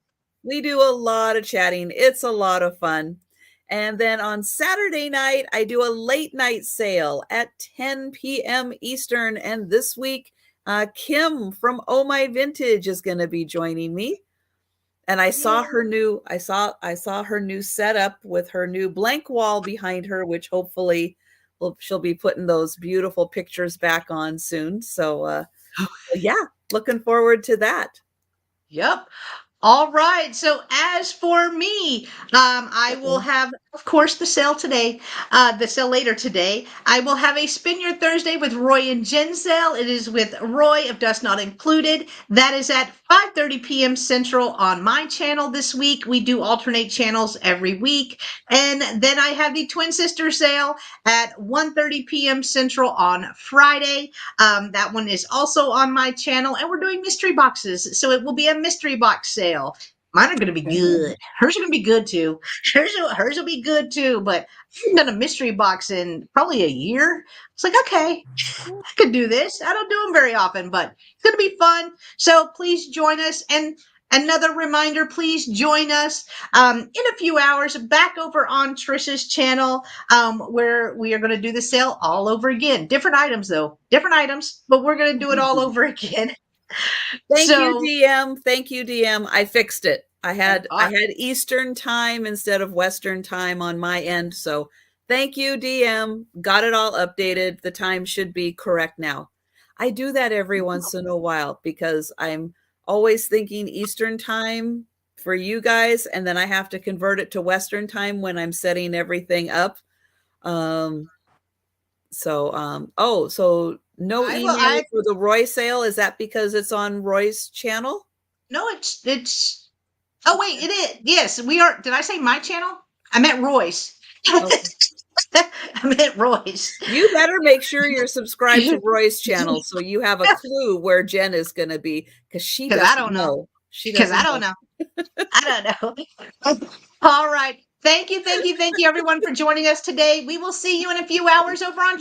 We do a lot of chatting. It's a lot of fun. And then on Saturday night, I do a late night sale at 10 p.m. Eastern. And this week, Kim from Oh My Vintage is going to be joining me. And I saw her new, I saw her new setup with her new blank wall behind her, which hopefully she'll be putting those beautiful pictures back on soon. So yeah, looking forward to that. Yep. All right. So as for me, I will have, of course, the sale today, the sale later today. I will have a Spin Your Thursday with Roy and Jen sale. It is with Roy of Dust Not Included. That is at 5:30 p.m. Central on my channel this week. We do alternate channels every week. And then I have the Twin Sister sale at 1:30 p.m. Central on Friday. That one is also on my channel. And we're doing mystery boxes. So it will be a mystery box sale. Mine are going to be good. Hers are going to be good too. Hers will be good too. But I haven't done a mystery box in probably a year. It's like, okay, I could do this. I don't do them very often, but it's going to be fun. So please join us. And another reminder, please join us in a few hours back over on Trisha's channel where we are going to do the sale all over again. Different items, though. Different items, but we're going to do it all over again. Thank you, DM. Thank you, DM. I fixed it. I had Eastern time instead of Western time on my end. So thank you, DM. Got it all updated. The time should be correct now. I do that every once in a while because I'm always thinking Eastern time for you guys, and then I have to convert it to Western time when I'm setting everything up. So no email for the Roy sale. Is that because it's on Roy's channel? No, it's. Oh wait, it is. Yes, we are. Did I say my channel? I meant Roy's. Okay. I meant Roy's. You better make sure you're subscribed to Roy's channel so you have a clue where Jen is going to be because she doesn't I don't know. Because I don't know. I don't know. All right. Thank you, everyone, for joining us today. We will see you in a few hours over on